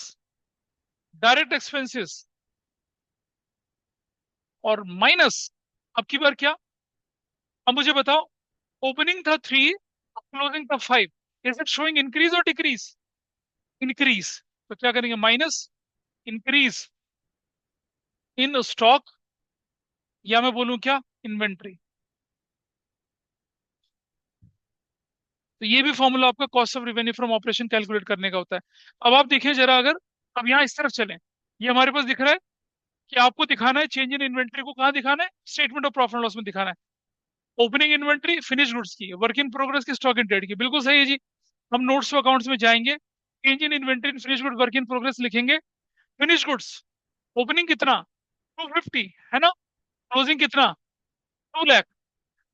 direct expenses और माइनस, अब की बार क्या, अब मुझे बताओ, ओपनिंग था 3, क्लोजिंग था 5, इज इट शोइंग इंक्रीज और डिक्रीज, इंक्रीज। तो क्या करेंगे, माइनस इंक्रीज इन स्टॉक, या मैं बोलूं क्या, इन्वेंट्री। तो ये भी फॉर्मूला आपका cost of revenue from operation calculate करने का होता है। अब आप देखिए जरा, अगर अब यहाँ इस तरफ चलें, ये हमारे पास दिख रहा है कि आपको दिखाना है चेंज इन इन्वेंट्री को, कहाँ दिखाना है, statement of profit and loss में दिखाना है। ओपनिंग इन्वेंट्री फिनिश गुड्स की, वर्क इन प्रोग्रेस की, स्टॉक इन ट्रेड की, बिल्कुल सही है जी। हम नोट्स टू अकाउंट्स में जाएंगे, change in inventory, finish goods, work in progress लिखेंगे। फिनिश गुड्स ओपनिंग कितना, 250 है ना, क्लोजिंग कितना, 2 लाख।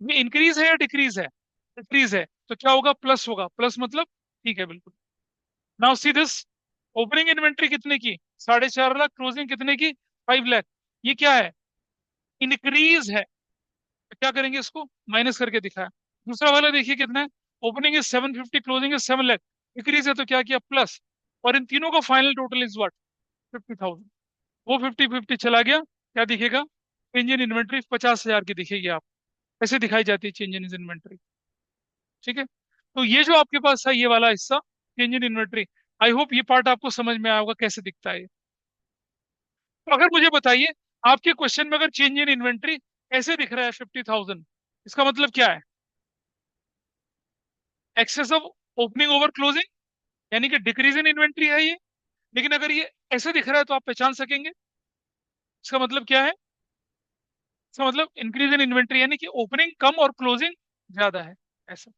ये इंक्रीज है या डिक्रीज है, डिक्रीज है, तो क्या होगा, प्लस होगा, प्लस मतलब ठीक है बिल्कुल। Now see this, opening inventory कितने की, 4.5 लाख, क्लोजिंग कितने की, 5 लाख। ये क्या है, इंक्रीज है, तो क्या करेंगे, इसको माइनस करके दिखाया। दूसरा वाला देखिए कितना है, opening is 750, closing is 7 lakh, increase है तो क्या किया, प्लस। और इन तीनों का फाइनल टोटल इज व्हाट, 50,000। वो 50-50 चला गया, क्या दिखेगा, चेंज इन इन्वेंट्री 50,000 की दिखेगी आप, ऐसे दिखाई जाती है चेंज इन इन्वेंट्री, ठीक है। तो ये जो आपके पास है ये वाला हिस्सा, change in inventory, I hope ये पार्ट आपको समझ में आया होगा कैसे दिखता है ये। तो अगर मुझे बताइए, आपके क्वेश्चन में अगर चेंज इन इन्वेंट्री ऐसे दिख रहा है 50,000, इसका मतलब क्या है, excess of opening over closing, यानी कि डिक्रीज इन इन्वेंट्री है ये। लेकिन अगर ये ऐसे दिख रहा है तो आप पहचान सकेंगे, इसका मतलब क्या है, इसका मतलब इंक्रीज इन इन्वेंट्री, यानी कि ओपनिंग कम और क्लोजिंग ज्यादा है, ऐसा।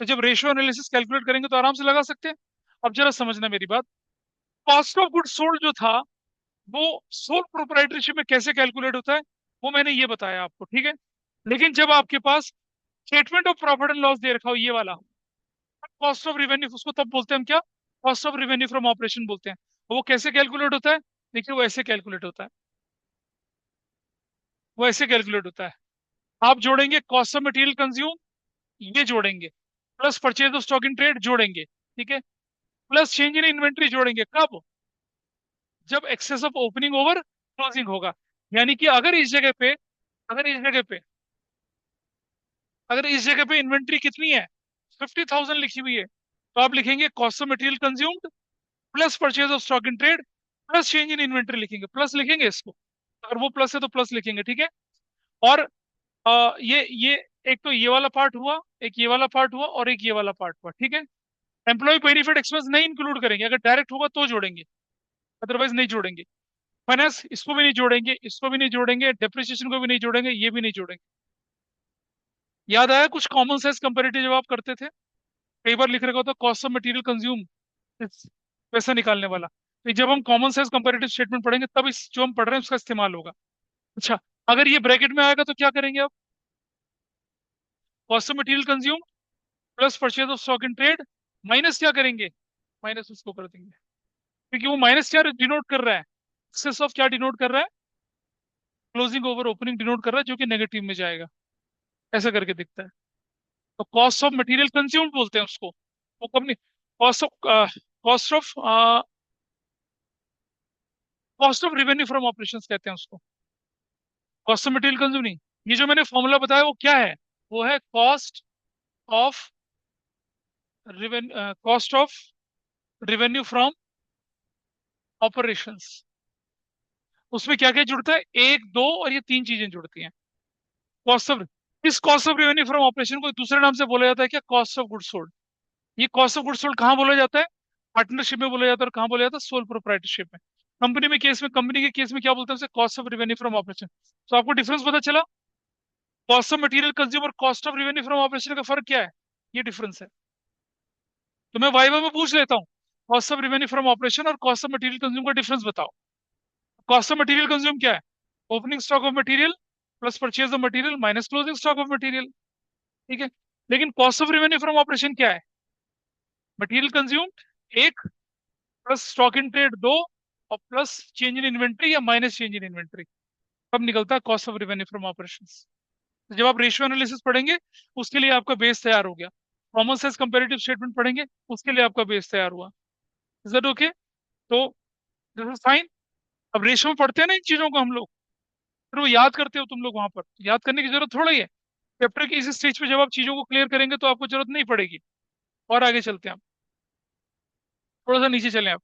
तो जब रेशियो एनालिसिस कैलकुलेट करेंगे तो आराम से लगा सकते हैं। अब जरा समझना मेरी बात, कॉस्ट ऑफ गुड्स सोल्ड जो था, वो सोल प्रोप्राइटरशिप में कैसे कैलकुलेट होता है, वो मैंने ये बताया आपको, ठीक है। लेकिन जब आपके पास statement of profit and loss दे रखा हो ये वाला, कॉस्ट ऑफ रिवेन्यू, उसको तब बोलते हैं हम क्या, cost of revenue from operation बोलते हैं। वो कैसे कैलकुलेट होता है, देखिए वो ऐसे कैलकुलेट होता है, वो ऐसे कैलकुलेट होता है। आप जोड़ेंगे कॉस्ट ऑफ मटेरियल कंज्यूम, ये जोड़ेंगे, plus purchase of stock in trade जोड़ेंगे, ठीक है, प्लस चेंज इन इन्वेंट्री जोड़ेंगे, कब, जब excess of opening over closing होगा। यानी कि अगर इस जगह पे, अगर इस जगह पे, अगर इस जगह पे इन्वेंट्री कितनी है, 50,000 लिखी हुई है, तो आप लिखेंगे cost of material consumed plus purchase of stock in trade plus change in inventory लिखेंगे, प्लस लिखेंगे इसको, अगर वो प्लस है तो प्लस लिखेंगे, ठीक है। और ये एक तो ये वाला पार्ट हुआ, एक ये वाला पार्ट हुआ, और एक ये वाला पार्ट हुआ, ठीक है। एम्प्लॉय बेनिफिट एक्सपेंस नहीं इंक्लूड करेंगे, अगर डायरेक्ट होगा तो जोड़ेंगे, अदरवाइज नहीं जोड़ेंगे। फाइनेंस इसको भी नहीं जोड़ेंगे, इसको भी नहीं जोड़ेंगे, डेप्रिसिएशन को भी नहीं जोड़ेंगे, ये भी नहीं जोड़ेंगे। याद आया कुछ कॉमन सेंस कंपेरेटिव जब आप करते थे, कई बार लिख रखा होता कॉस्ट ऑफ मटेरियल कंज्यूम, पैसा निकालने वाला। तो जब हम कॉमन सेंस कंपेरेटिव स्टेटमेंट पढ़ेंगे तब इस जो हम पढ़ रहे हैं उसका इस्तेमाल होगा। अच्छा, अगर ये ब्रैकेट में आएगा तो क्या करेंगे आप, cost of material consume plus purchase of stock in trade, minus क्या करेंगे, माइनस उसको कर देंगे, क्योंकि वो माइनस क्या डिनोट कर रहा है, एक्सेस ऑफ क्या डिनोट कर रहा है, क्लोजिंग ओवर ओपनिंग डिनोट कर रहा है, जो कि नेगेटिव में जाएगा, ऐसा करके दिखता है। तो कॉस्ट ऑफ मटेरियल कंज्यूम बोलते हैं उसको, वो company, cost of, cost of cost of revenue from operations कहते हैं उसको, कॉस्ट ऑफ मटेरियल कंज्यूम नहीं। ये जो मैंने फॉर्मूला बताया वो क्या है, वो है cost of cost of revenue from operations. उसमें क्या क्या जुड़ता है, एक दो और ये तीन चीजें जुड़ती हैं। कॉस्ट ऑफ, इस cost of revenue from operation को दूसरे नाम से बोला जाता है क्या, कॉस्ट ऑफ गुड्स सोल्ड। ये कॉस्ट ऑफ गुड्स सोल्ड कहाँ बोला जाता है, पार्टनरशिप में बोला जाता है, और कहाँ बोला जाता है, सोल प्रोप्राइटरशिप में। कंपनी में केस में, कंपनी के केस में क्या बोलते हैं उसे, cost of revenue from operation. तो आपको डिफरेंस पता चला, कॉस्ट ऑफ मटेरियल कंज्यूम और cost of revenue from operation का फर्क क्या है? ये डिफरेंस है। तो मैं वाइवा में पूछ लेता हूँ, cost of revenue from operation और कॉस्ट ऑफ मटेरियल कंज्यूम का डिफरेंस बताओ। कॉस्ट ऑफ मटेरियल कंज्यूम क्या है? Opening stock of material plus purchase of material minus closing stock of material. ठीक है। लेकिन cost of revenue from operation क्या है? मटेरियल कंज्यूम्ड एक, प्लस स्टॉक इन ट्रेड दो, और प्लस चेंज इन इन्वेंट्री या माइनस चेंज इन इन्वेंट्री। कब निकलता है cost of revenue from operation? जब आप रेशियो एनालिसिस पढ़ेंगे, उसके लिए आपका बेस तैयार हो गया। कॉमन सेंस कंपैरेटिव स्टेटमेंट पढ़ेंगे, उसके लिए आपका बेस तैयार हुआ। Is that okay? तो दिस इज फाइन। अब रेशियो में पढ़ते हैं ना इन चीजों को हम लोग, फिर वो याद करते हो तुम लोग वहां पर, याद करने की जरूरत थोड़ा ही है। चैप्टर की इस स्टेज पे जब आप चीजों को क्लियर करेंगे तो आपको जरूरत नहीं पड़ेगी। और आगे चलते हैं, आप थोड़ा सा नीचे चलें आप।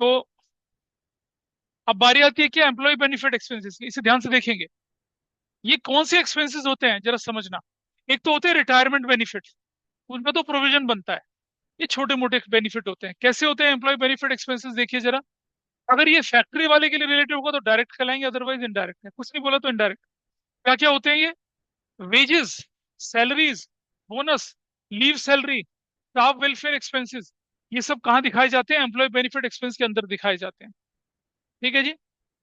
तो अब बारी आती है क्या, एम्प्लॉय बेनिफिट एक्सपेंसेस की। इसे ध्यान से देखेंगे, ये कौन से एक्सपेंसेस होते हैं जरा समझना। एक तो होते हैं रिटायरमेंट बेनिफिट, उनका तो प्रोविजन बनता है। ये छोटे मोटे बेनिफिट होते हैं। कैसे होते हैं एम्प्लॉय बेनिफिट एक्सपेंसेस, देखिए जरा। अगर ये फैक्ट्री वाले के लिए रिलेटेड होगा तो डायरेक्ट कहलाएंगे, अदरवाइज इनडायरेक्ट है। कुछ नहीं बोला तो इनडायरेक्ट। क्या क्या होते हैं ये? Wages, salaries, bonus, leave salary, staff welfare expenses, ये सब कहाँ दिखाए जाते हैं? एम्प्लॉय बेनिफिट एक्सपेंस के अंदर दिखाए जाते हैं। ठीक है जी।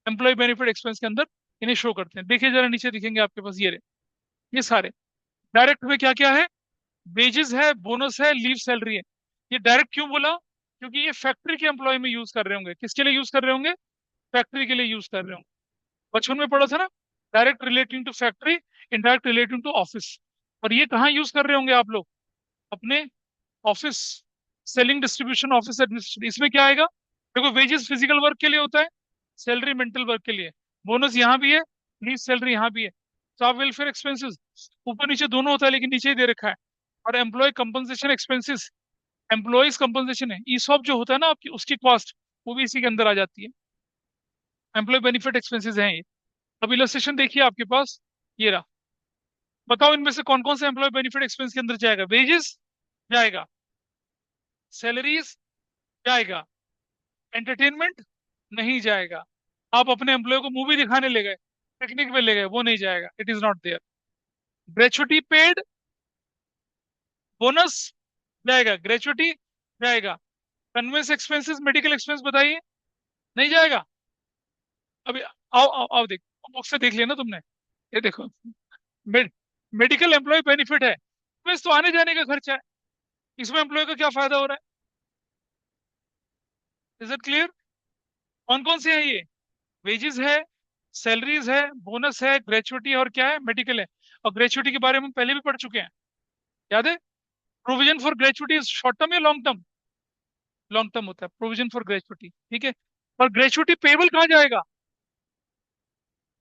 एम्प्लॉय बेनिफिट एक्सपेंस के अंदर इन्हें शो करते हैं। देखिए जरा नीचे दिखेंगे आपके पास ये रहे, ये सारे। डायरेक्ट में क्या क्या है? वेजेस है, बोनस है, लीव सैलरी है। ये डायरेक्ट क्यों बोला? क्योंकि ये फैक्ट्री के एम्प्लॉय में यूज कर रहे होंगे। किसके लिए यूज कर रहे होंगे? फैक्ट्री के लिए यूज कर रहे होंगे। बचपन में पढ़ा था ना, direct relating to factory, indirect relating to office. और ये कहाँ यूज कर रहे होंगे आप लोग? अपने office, selling distribution office administration. इसमें क्या आएगा? देखो, वेजेस फिजिकल वर्क के लिए होता है, सैलरी मेंटल वर्क के लिए, बोनस यहाँ भी है, लीव सैलरी यहाँ भी है, स्टाफ वेलफेयर एक्सपेंसेस ऊपर नीचे दोनों होता है, लेकिन नीचे ही दे रखा है। और employee compensation expenses, employees compensation है, ईसॉप जो होता है ना आपकी, उसकी कॉस्ट वो भी इसी के अंदर आ जाती है। एम्प्लॉय बेनिफिट एक्सपेंसेस हैं ये। अब इलस्ट्रेशन देखिए आपके पास, ये रहा। बताओ इनमें से कौन कौन से एम्प्लॉय बेनिफिट एक्सपेंस के अंदर जाएगा? वेजेस जाएगा, सैलरीज जाएगा, एंटरटेनमेंट नहीं जाएगा। आप अपने एम्प्लॉय को मूवी दिखाने ले गए, पिकनिक में ले गए, वो नहीं जाएगा, it is not there. Gratuity paid, bonus जाएगा, ग्रेचुटी जाएगा। कन्वेंस एक्सपेंसेस, मेडिकल एक्सपेंस बताइए, नहीं जाएगा। अभी आओ आओ आओ, देख, बुक से देख लिया ना तुमने? ये देखो, मेडिकल एम्प्लॉय बेनिफिट है, तो इस तो आने जाने का खर्चा है। इसमें एम्प्लॉय का क्या फायदा हो रहा है? Is it clear? कौन कौन से हैं ये? वेजेस है, सैलरीज है, बोनस है, ग्रेचुटी, और क्या है? मेडिकल है। और ग्रेचुटी के बारे में पहले भी पढ़ चुके हैं, याद है? Provision for gratuity is short term या लॉन्ग टर्म? लॉन्ग टर्म होता है प्रोविजन फॉर ग्रेचुटी। ठीक है। और ग्रेचुटी पेबल कहाँ जाएगा?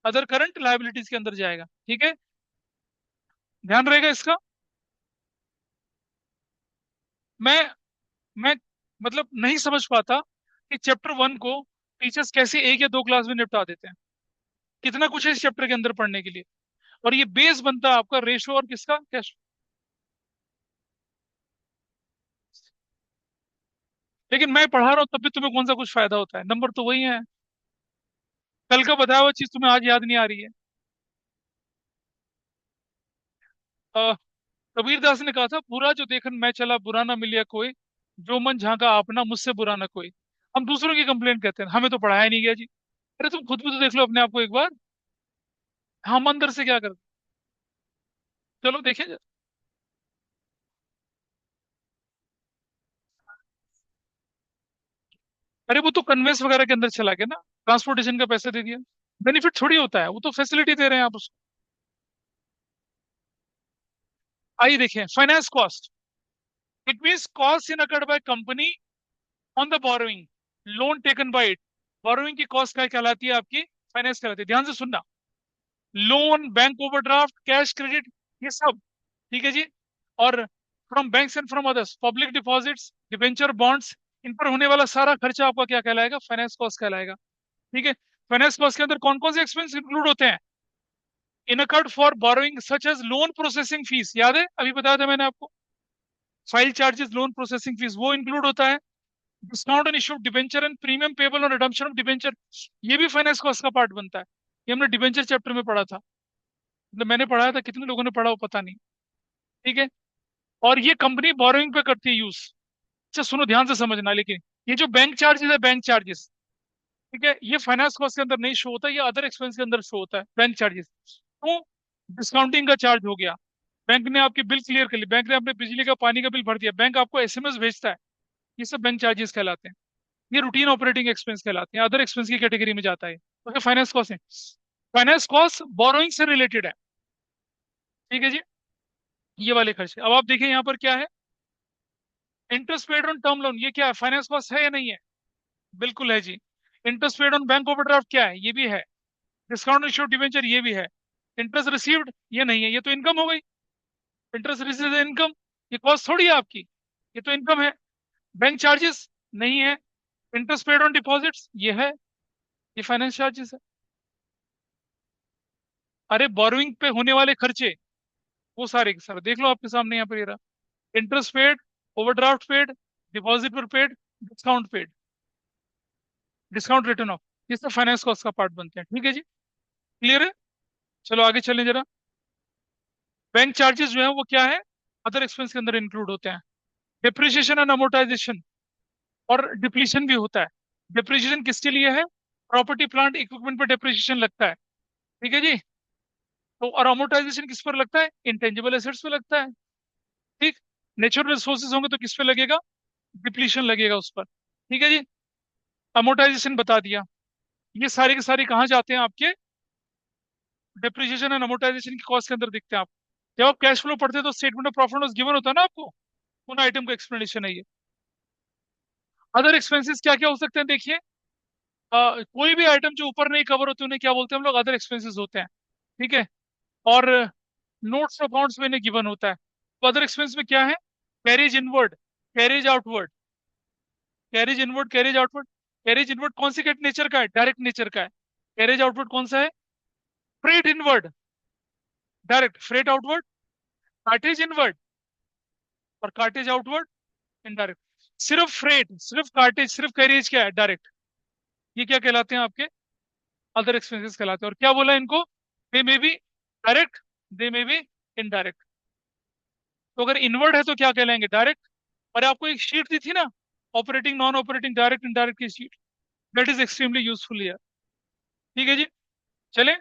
अदर करंट लाइबिलिटीज के अंदर जाएगा। ठीक है, ध्यान रहेगा इसका। मैं मैं मतलब नहीं समझ पाता कि चैप्टर वन को टीचर्स कैसे एक या दो क्लास में निपटा देते हैं। कितना कुछ है इस चैप्टर के अंदर पढ़ने के लिए। और ये बेस बनता है आपका रेशो और किसका, कैश। लेकिन मैं पढ़ा रहा हूँ तब भी तुम्हें कौन सा कुछ फायदा होता है? नंबर तो वही है। कल का बताया हुआ चीज तुम्हें आज याद नहीं आ रही है। अ, कबीर दास ने कहा था, बुरा जो देखन मैं चला बुरा ना मिलिया कोई, जो मन झांका अपना मुझसे बुरा ना कोई। हम दूसरों की कंप्लेंट करते हैं, हमें तो पढ़ाया नहीं गया जी। अरे तुम खुद भी तो देख लो अपने आप को एक बार, हम अंदर से क्या करते? चलो देखें। अरे वो तो कन्वेंस वगैरह के अंदर चला गया ना, ट्रांसपोर्टेशन का पैसा दे दिया। बेनिफिट थोड़ी होता है, वो तो फैसिलिटी दे रहे हैं आप उसको। आइए देखें, finance cost, it means cost incurred by company on the borrowing, loan taken by it. Borrowing की कॉस्ट क्या कहलाती है आपकी? फाइनेंस कहलाती है। ध्यान से सुनना, loan, bank overdraft, cash credit, ये सब। ठीक है जी। और from banks and from others, public deposits, debenture, bonds, इन पर होने वाला सारा खर्चा आपका क्या कहलाएगा? फाइनेंस कॉस्ट कहलाएगा। ठीक है। फाइनेंस कॉस्ट के अंदर कौन कौन से एक्सपेंस इंक्लूड होते हैं? Incurred for borrowing such as loan processing fees, याद है अभी बताया था मैंने आपको? File charges, loan processing fees, वो इंक्लूड होता है। Discount on issue of debenture and premium payable on redemption of debenture, ये भी फाइनेंस कॉस्ट का पार्ट बनता है। ये हमने डिबेंचर चैप्टर में पढ़ा था। मतलब मैंने पढ़ाया था, कितने लोगों ने पढ़ा हो पता नहीं। ठीक है। और ये कंपनी बोरोइंग पे करती है यूज। अच्छा सुनो, ध्यान से समझना लेकिन, ये जो बैंक चार्जेस है, बैंक चार्जेस, ठीक है, ये फाइनेंस कॉस्ट के अंदर नहीं शो होता, ये अदर एक्सपेंस के अंदर शो होता है, बैंक चार्जेस। तो डिस्काउंटिंग का चार्ज हो गया, बैंक ने आपकी बिल क्लियर कर ली, बैंक ने अपने बिजली का पानी का बिल भर दिया, बैंक आपको एसएमएस भेजता है, ये सब बैंक चार्जेस कहलाते हैं। ये रूटीन ऑपरेटिंग एक्सपेंस कहलाते हैं, अदर एक्सपेंस की कैटेगरी में जाता है। तो फाइनेंस कॉस्ट है, फाइनेंस कॉस्ट बोरोइंग से रिलेटेड है। ठीक है जी। ये वाले खर्चे, अब आप देखिए यहाँ पर क्या है, interest paid on term loan, ये क्या है, फाइनेंस कॉस्ट है या नहीं है? बिल्कुल है जी। Interest paid on bank overdraft क्या है, ये भी है। डिस्काउंट इशूड डिबेंचर, ये भी है। इंटरेस्ट रिसीव्ड, ये नहीं है, ये तो इनकम हो गई। इंटरेस्ट रिसीव्ड इनकम, ये कॉस्ट थोड़ी है आपकी, ये तो इनकम है। बैंक चार्जेस नहीं है। इंटरेस्ट पेड ऑन डिपॉजिट्स, ये है, ये फाइनेंस चार्जेस है। अरे बोरोइंग पे होने वाले खर्चे, वो सारे के सारे देख लो आपके सामने यहाँ पर ये रहा। Interest paid, overdraft paid, deposit पर paid, discount paid, discount return of, ये सब फाइनेंस कॉस्ट का पार्ट बनते हैं। ठीक है जी, क्लियर है? चलो आगे चलें जरा। बैंक चार्जेस जो है वो क्या है, अदर एक्सपेंस के अंदर इंक्लूड होते हैं। डिप्रिसिएशन एंड अमोर्टाइजेशन, और डिप्लीशन भी होता है। डिप्रिसिएशन किसके लिए है? प्रॉपर्टी प्लांट इक्विपमेंट पर डिप्रिसिएशन लगता है। ठीक है जी। तो और अमोर्टाइजेशन किस पर लगता है? इंटेंजिबल एसेट्स पे लगता है। ठीक। नेचुरल रिसोर्सेज होंगे तो किस पे लगेगा? डिप्लीशन लगेगा उस पर। ठीक है जी। अमोर्टाइजेशन बता दिया। ये सारे के सारे कहाँ जाते हैं आपके? डिप्रिसिएशन एंड अमोर्टाइजेशन की कॉस्ट के अंदर दिखते हैं आप। जब आप कैश फ्लो पढ़ते हैं तो statement of profit loss given होता है ना आपको, उन आइटम का एक्सप्लेनेशन है ये। अदर एक्सपेंसेस क्या क्या हो सकते हैं देखिए, कोई भी आइटम जो ऊपर नहीं कवर होते उन्हें क्या बोलते हैं हम लोग? अदर एक्सपेंसेस होते हैं। ठीक है। और नोट्स अकाउंट्स में इन्हें गिवन होता है। तो अदर एक्सपेंस में क्या है? Carriage inward, carriage outward, carriage inward, carriage outward. Carriage inward कौन सी नेचर का है? डायरेक्ट नेचर का है। कैरेज आउटवर्ड कौन सा है? Freight inward, direct. Freight outward, cartage inward, और कार्टेज आउटवर्ड, इनडायरेक्ट। सिर्फ फ्रेट, सिर्फ कार्टेज, सिर्फ कैरेज क्या है? डायरेक्ट। ये क्या कहलाते हैं आपके? अदर एक्सपेंसेस कहलाते हैं। और क्या बोला इनको? They may be direct, they may be indirect. तो अगर इनवर्ड है तो क्या कहलाएंगे? डायरेक्ट। और आपको एक शीट दी थी ना, operating non operating direct indirect की sheet, that is extremely useful here. ठीक है जी। चले।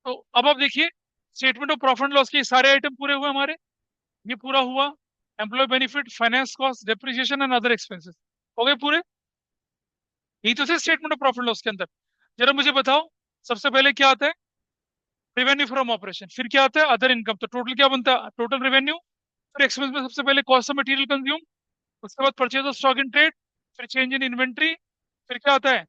तो अब आप देखिए, statement of profit and loss के सारे आइटम पूरे हुए हमारे, ये पूरा हुआ। Employ benefit, finance cost, depreciation and other expenses, हो गए पूरे। यही तो थे स्टेटमेंट ऑफ प्रॉफिट लॉस के अंदर। जरा मुझे बताओ, सबसे पहले क्या आता है? Revenue from operation. फिर क्या आता है? Other income. तो टोटल क्या बनता है? Total revenue. फिर एक्सपेंस में सबसे पहले कॉस्ट ऑफ मटेरियल कंज्यूम, उसके बाद purchase of stock in trade, फिर चेंज इन इन्वेंट्री, फिर क्या आता है?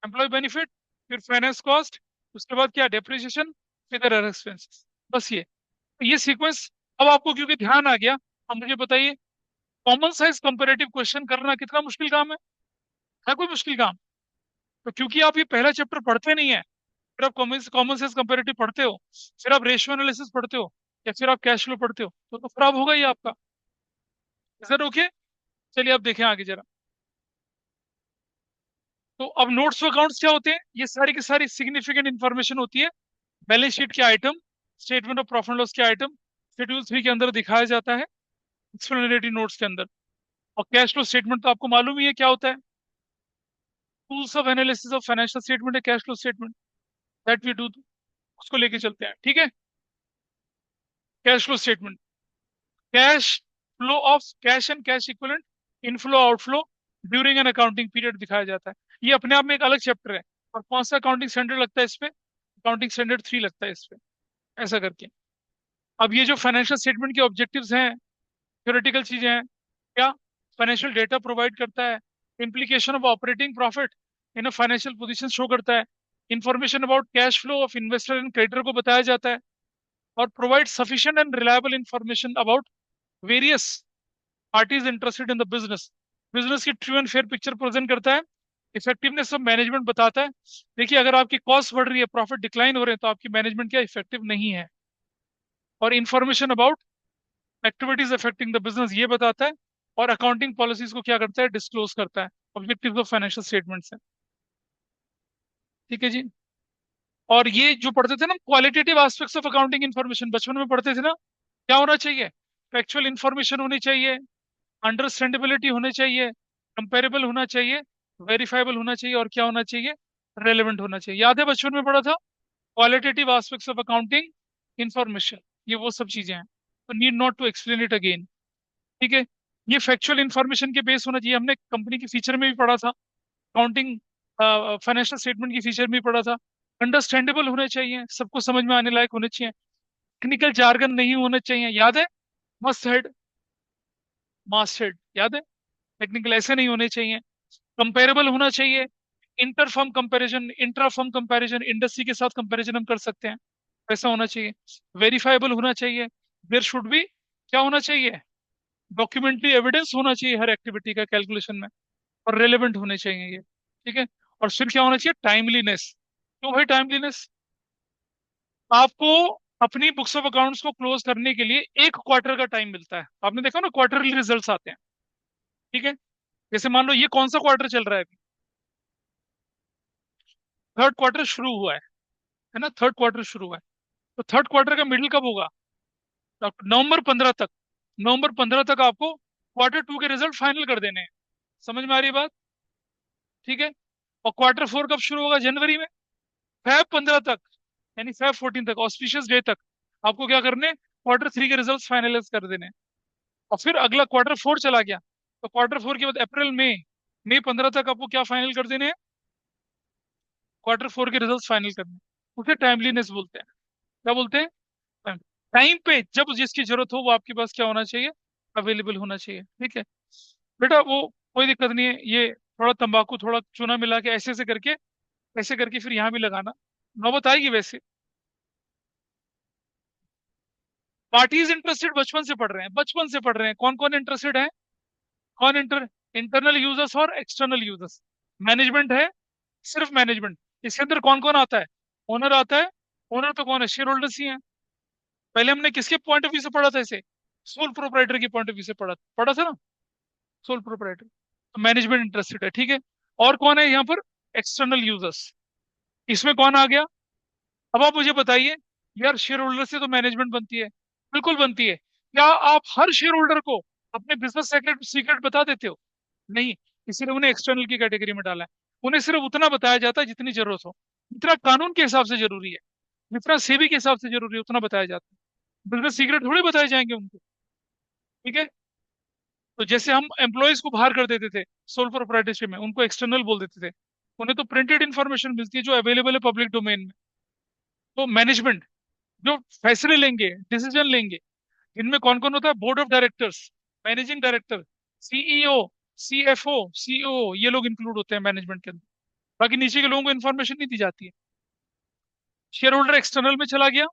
एम्प्लॉय बेनिफिट, फिर फाइनेंस कॉस्ट, उसके बाद क्या? डेप्रिसिएशन, फिर अदर एक्सपेंसेस। बस ये सीक्वेंस। अब आपको क्योंकि ध्यान आ गया, अब मुझे बताइए, कॉमन साइज कंपेरेटिव क्वेश्चन करना कितना मुश्किल काम है कोई मुश्किल काम? तो क्योंकि आप ये पहला चैप्टर पढ़ते नहीं है, फिर आप कॉमन कॉमन सेंस कंपेरेटिव पढ़ते हो, फिर आप रेशियो एनालिसिस पढ़ते हो, या फिर आप कैश फ्लो पढ़ते हो, तो खराब होगा ये आपका। Is okay? चलिए अब देखें आगे जरा। तो अब नोट्स टू अकाउंट्स क्या होते हैं? ये सारी की सारी सिग्निफिकेंट इंफॉर्मेशन होती है, बैलेंस शीट के item, statement of profit loss के आइटम, शेड्यूल 3 के अंदर दिखाया जाता है, एक्सप्लेनेटरी नोट्स के अंदर। और कैश फ्लो स्टेटमेंट तो आपको मालूम ही है क्या होता है। Tools of analysis of financial statement है cash flow statement, that we do. उसको लेके चलते हैं, ठीक है। Cash flow statement, cash flow of cash and cash equivalent, inflow outflow during an accounting period दिखाया जाता है। ये अपने आप में एक अलग चैप्टर है। और कौन सा अकाउंटिंग स्टैंडर्ड लगता है इस पे? अकाउंटिंग स्टैंडर्ड 3 लगता है इस पे। ऐसा करके, अब ये जो फाइनेंशियल स्टेटमेंट के ऑब्जेक्टिव्स हैं, थ्योरेटिकल चीजें हैं क्या? फाइनेंशियल डेटा प्रोवाइड करता है, implication of operating profit in financial position show करता है, information about cash flow of investor and creditor को बताया जाता है, और provide sufficient and reliable information about various parties interested in the business. Business की true and fair picture present करता है, इफेक्टिवनेस ऑफ मैनेजमेंट बताता है। देखिए, अगर आपकी कॉस्ट बढ़ रही है, प्रॉफिट डिक्लाइन हो रहे हैं, तो आपकी मैनेजमेंट क्या इफेक्टिव नहीं है। और information about activities affecting the business, ये बताता है। और अकाउंटिंग पॉलिसीज को क्या करता है? डिस्क्लोज करता है। ऑब्जेक्टिव्स ऑफ फाइनेंशियल स्टेटमेंट्स है। ठीक है जी। और ये जो पढ़ते थे ना qualitative aspects of accounting information, बचपन में पढ़ते थे ना, क्या होना चाहिए? फैक्चुअल इन्फॉर्मेशन होनी चाहिए, अंडरस्टैंडेबिलिटी होनी चाहिए, कंपेरेबल होना चाहिए, वेरीफाइबल होना चाहिए, और क्या होना चाहिए? रेलेवेंट होना चाहिए। याद है बचपन में पढ़ा था? Qualitative aspects of accounting information, ये वो सब चीजें हैं, तो need not to explain it again. ठीक है। ये फैक्चुअल इंफॉर्मेशन के बेस होना चाहिए, हमने कंपनी की फीचर में भी पढ़ा था, अकाउंटिंग फाइनेंशियल स्टेटमेंट की फीचर में भी पढ़ा था। अंडरस्टैंडेबल होने चाहिए, सबको समझ में आने लायक होने चाहिए, टेक्निकल जार्गन नहीं होने चाहिए, याद है? मस्ट हेड, मास्ट हेड, याद है? टेक्निकल ऐसे नहीं होने चाहिए। कंपेरेबल होना चाहिए, inter firm comparison, intra firm comparison, industry के साथ कंपैरिजन हम कर सकते हैं, वैसा होना चाहिए। वेरीफाइबल होना चाहिए, देयर शुड बी, क्या होना चाहिए? डॉक्यूमेंट्री एविडेंस होना चाहिए हर एक्टिविटी का कैलकुलेशन में, और रेलेवेंट होने चाहिए ये। ठीक है। और फिर क्या होना चाहिए? टाइमलीनेस। क्यों भाई टाइमलीनेस? आपको अपनी बुक्स ऑफ अकाउंट्स को क्लोज करने के लिए एक क्वार्टर का टाइम मिलता है, आपने देखा ना क्वार्टरली रिजल्ट्स आते हैं। ठीक है। जैसे मान लो ये कौन सा क्वार्टर चल रहा है अभी? थर्ड क्वार्टर शुरू हुआ है ना? थर्ड क्वार्टर शुरू हुआ है, तो थर्ड क्वार्टर का मिडिल कब होगा? तो नवंबर 15 तक, नवंबर 15 तक आपको क्वार्टर टू के रिजल्ट फाइनल कर देने हैं। समझ में आ रही है बात? ठीक है। और क्वार्टर फोर कब शुरू होगा? जनवरी में। Feb 15 तक, यानी Feb 14 तक, ऑस्पिशियस डे तक, आपको क्या करने? क्वार्टर थ्री के रिजल्ट फाइनलाइज कर देने हैं। और फिर अगला क्वार्टर फोर चला गया, तो क्वार्टर फोर के बाद अप्रैल मई, मई 15 तक आपको क्या फाइनल कर देने हैं? क्वार्टर फोर के रिजल्ट फाइनल करने। उसे टाइमलीनेस बोलते हैं। क्या बोलते हैं? टाइम पे जब जिसकी जरूरत हो वो आपके पास क्या होना चाहिए? अवेलेबल होना चाहिए। ठीक है। बेटा वो कोई दिक्कत नहीं है, ये थोड़ा तंबाकू थोड़ा चूना मिला के ऐसे करके फिर यहाँ भी लगाना, नौबत आएगी वैसे। पार्टीज इंटरेस्टेड बचपन से पढ़ रहे हैं, बचपन से पढ़ रहे हैं, कौन कौन इंटरेस्टेड है? कौन इंटरनल यूजर्स और एक्सटर्नल यूजर्स। मैनेजमेंट है, सिर्फ मैनेजमेंट। इसके अंदर कौन कौन आता है? ओनर आता है। ओनर तो कौन है? शेयर होल्डर्स ही है। पहले हमने किसके पॉइंट ऑफ व्यू से पढ़ा था इसे? सोल प्रोप्राइटर के पॉइंट ऑफ व्यू से पढ़ा पढ़ा था ना, सोल प्रोप्राइटर। तो मैनेजमेंट इंटरेस्टेड है। ठीक है। और कौन है यहाँ पर? External users. इसमें कौन आ गया? अब आप मुझे बताइए, यार शेयर होल्डर से तो मैनेजमेंट बनती है, बिल्कुल बनती है। क्या आप हर शेयर होल्डर को अपने बिजनेस सीक्रेट सीक्रेट बता देते हो? नहीं। इसीलिए उन्हें एक्सटर्नल की कैटेगरी में डाला है। उन्हें सिर्फ उतना बताया जाता है जितनी जरूरत हो, जितना कानून के हिसाब से जरूरी है, जितना सेबी के हिसाब से जरूरी है उतना बताया जाता है। बिजनेस सीक्रेट थोड़ी बताए जाएंगे उनको। ठीक है। तो जैसे हम एम्प्लॉयज को बाहर कर देते थे सोल प्रोप्राइटरशिप में, उनको एक्सटर्नल बोल देते थे। उन्हें तो प्रिंटेड इन्फॉर्मेशन मिलती है जो अवेलेबल है पब्लिक डोमेन में। तो मैनेजमेंट जो फैसले लेंगे, डिसीजन लेंगे, इनमें कौन कौन होता है? Board of directors, managing director, CEO, CFO, CEO, ये लोग इंक्लूड होते हैं मैनेजमेंट के अंदर। बाकी नीचे के लोगों को इन्फॉर्मेशन नहीं दी जाती है। शेयर होल्डर एक्सटर्नल में चला गया।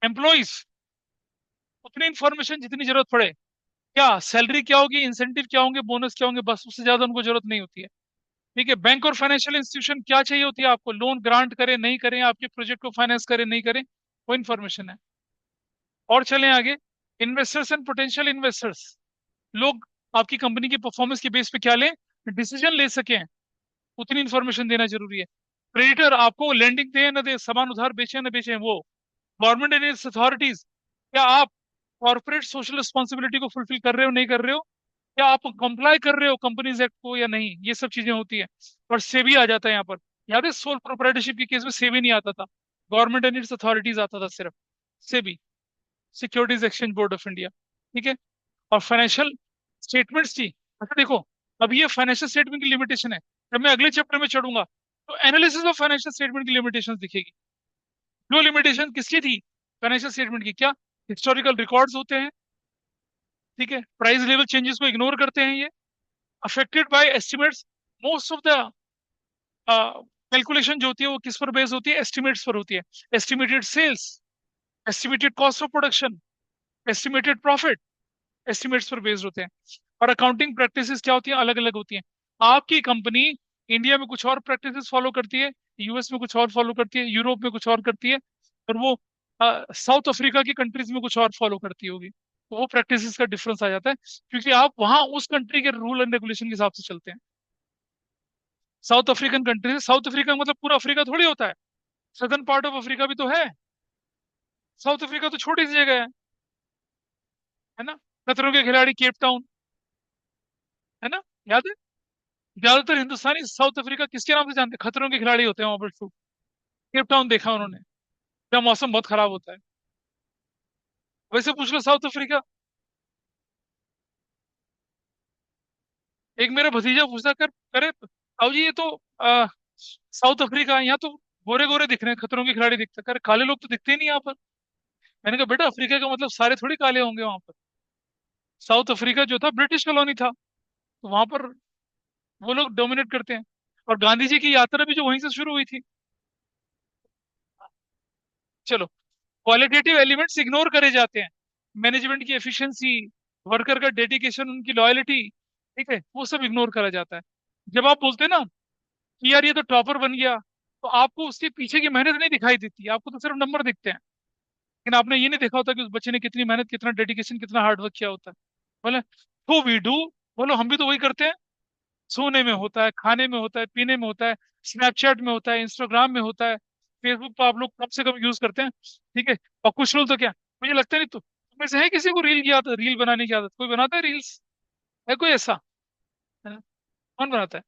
एम्प्लॉइज, उतनी इन्फॉर्मेशन जितनी जरूरत पड़े। क्या सैलरी क्या होगी, इंसेंटिव क्या होंगे, बोनस क्या होंगे, बस उससे ज्यादा उनको जरूरत नहीं होती है। ठीक है। बैंक और फाइनेंशियल इंस्टीट्यूशन क्या चाहिए होती है आपको? लोन ग्रांट करें नहीं करें, आपके प्रोजेक्ट को फाइनेंस करें नहीं करें, वो इन्फॉर्मेशन है। और चलें आगे। इन्वेस्टर्स एंड पोटेंशियल इन्वेस्टर्स, लोग आपकी कंपनी की परफॉर्मेंस के बेस पे क्या लें, डिसीजन ले सकें, उतनी इन्फॉर्मेशन देना जरूरी है। क्रेडिटर आपको लेंडिंग दे न दे, सामान उधार बेचे न बेचे, वो। गवर्नमेंट एंड इट्स अथॉरिटीज, क्या आप कॉर्पोरेट सोशल रिस्पॉन्सिबिलिटी को फुलफिल कर रहे हो नहीं कर रहे हो? क्या आप कंप्लाई कर रहे हो कंपनीज एक्ट को या नहीं? ये सब चीजें होती है। और सेबी आ जाता है यहाँ पर। याद है सोल प्रोप्राइटरशिप के केस में सेबी नहीं आता था, गवर्नमेंट एंड इट्स अथॉरिटीज आता था सिर्फ। SEBI, securities exchange board of India. ठीक है। और फाइनेंशियल स्टेटमेंट्स थी। अच्छा देखो, अब ये फाइनेंशियल स्टेटमेंट की लिमिटेशन है। जब मैं अगले चैप्टर में चढ़ूंगा तो एनालिसिस ऑफ फाइनेंशियल स्टेटमेंट की लिमिटेशन दिखेगी। जो लिमिटेशन किसकी थी? फाइनेंशियल स्टेटमेंट की। क्या? हिस्टोरिकल रिकॉर्ड्स होते हैं। ठीक है। प्राइस लेवल चेंजेस को इग्नोर करते हैं ये। Affected by estimates, most of the calculation जो होती है वो किस पर बेस होती है? एस्टिमेट्स पर होती है। Estimated sales, estimated cost of production, estimated profit, estimates पर बेस्ड होते हैं। और अकाउंटिंग प्रैक्टिसेस क्या होती हैं? अलग अलग होती हैं। आपकी कंपनी इंडिया में कुछ और प्रैक्टिसेस फॉलो करती है, यूएस में कुछ और फॉलो करती है, यूरोप में कुछ और करती है, और वो साउथ अफ्रीका की कंट्रीज में कुछ और फॉलो करती होगी। तो वो प्रैक्टिसेस का डिफरेंस आ जाता है, क्योंकि आप वहां उस कंट्री के रूल एंड रेगुलेशन के हिसाब से चलते हैं। साउथ अफ्रीकन कंट्री है। साउथ अफ्रीका मतलब पूरा अफ्रीका थोड़ी होता है, सदर्न पार्ट ऑफ अफ्रीका भी तो है। साउथ अफ्रीका तो छोटी सी जगह है ना। खतरों के खिलाड़ी केप टाउन, है ना, याद है। ज्यादातर हिंदुस्तानी साउथ अफ्रीका किसके नाम से जानते हैं? खतरों के खिलाड़ी होते हैं वहां पर शूट। केप टाउन देखा उन्होंने, जब मौसम बहुत खराब होता है। वैसे पूछ लो साउथ अफ्रीका। एक मेरा भतीजा पूछता कर करे, ताऊ जी ये तो आ, साउथ अफ्रीका है, यहाँ तो गोरे गोरे दिख रहे हैं, खतरों के खिलाड़ी दिखते, कर काले लोग तो दिखते ही नहीं यहाँ पर। मैंने कहा बेटा अफ्रीका का मतलब सारे थोड़ी काले होंगे वहां पर। साउथ अफ्रीका जो था ब्रिटिश कॉलोनी था, तो वहां पर वो लोग डोमिनेट करते हैं। और गांधी जी की यात्रा भी जो वहीं से शुरू हुई थी। चलो, क्वालिटेटिव एलिमेंट्स इग्नोर करे जाते हैं। मैनेजमेंट की एफिशिएंसी, वर्कर का डेडिकेशन, उनकी लॉयलिटी, ठीक है, वो सब इग्नोर करा जाता है। जब आप बोलते हैं ना कि यार ये तो टॉपर बन गया, तो आपको उसके पीछे की मेहनत नहीं दिखाई देती, आपको तो सिर्फ नंबर दिखते हैं। लेकिन आपने ये नहीं देखा होता कि उस बच्चे ने कितनी मेहनत, कितना डेडिकेशन, कितना हार्डवर्क किया होता है। बोले हु वी डू, बोलो हम भी तो वही करते हैं। सोने में होता है, खाने में होता है, पीने में होता है, स्नैपचैट में होता है, इंस्टाग्राम में होता है, फेसबुक पर आप लोग कम से कम यूज करते हैं, ठीक है। और कुछ लोग तो क्या, मुझे लगता नहीं तो तुम्हें से है किसी को रील की आदत, रील बनाने की आदत? कोई बनाता है रील्स? है कोई ऐसा? है ना? कौन बनाता है?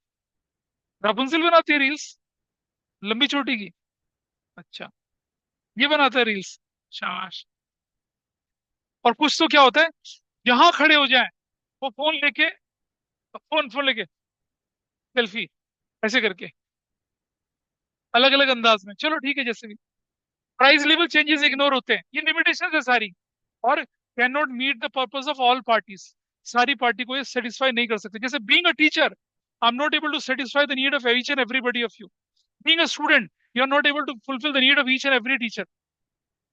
रापुंजल बनाती है रील्स, लंबी चोटी की। अच्छा, ये बनाता है रील्स, शाबाश। और कुछ तो क्या होता है, जहां खड़े हो जाए वो फोन लेके, फोन फोन लेके सेल्फी, ऐसे करके, अलग अलग अंदाज में। चलो ठीक है, जैसे भी। प्राइस लेवल चेंजेस इग्नोर होते हैं, ये लिमिटेशन है सारी। और can not meet the purpose of all parties, सारी पार्टी को ये सेटिस्फाई नहीं कर सकते। जैसे being a teacher, I am not able to satisfy the need of each and everybody of you. Being a student, you are not able to fulfil the need of each and every teacher.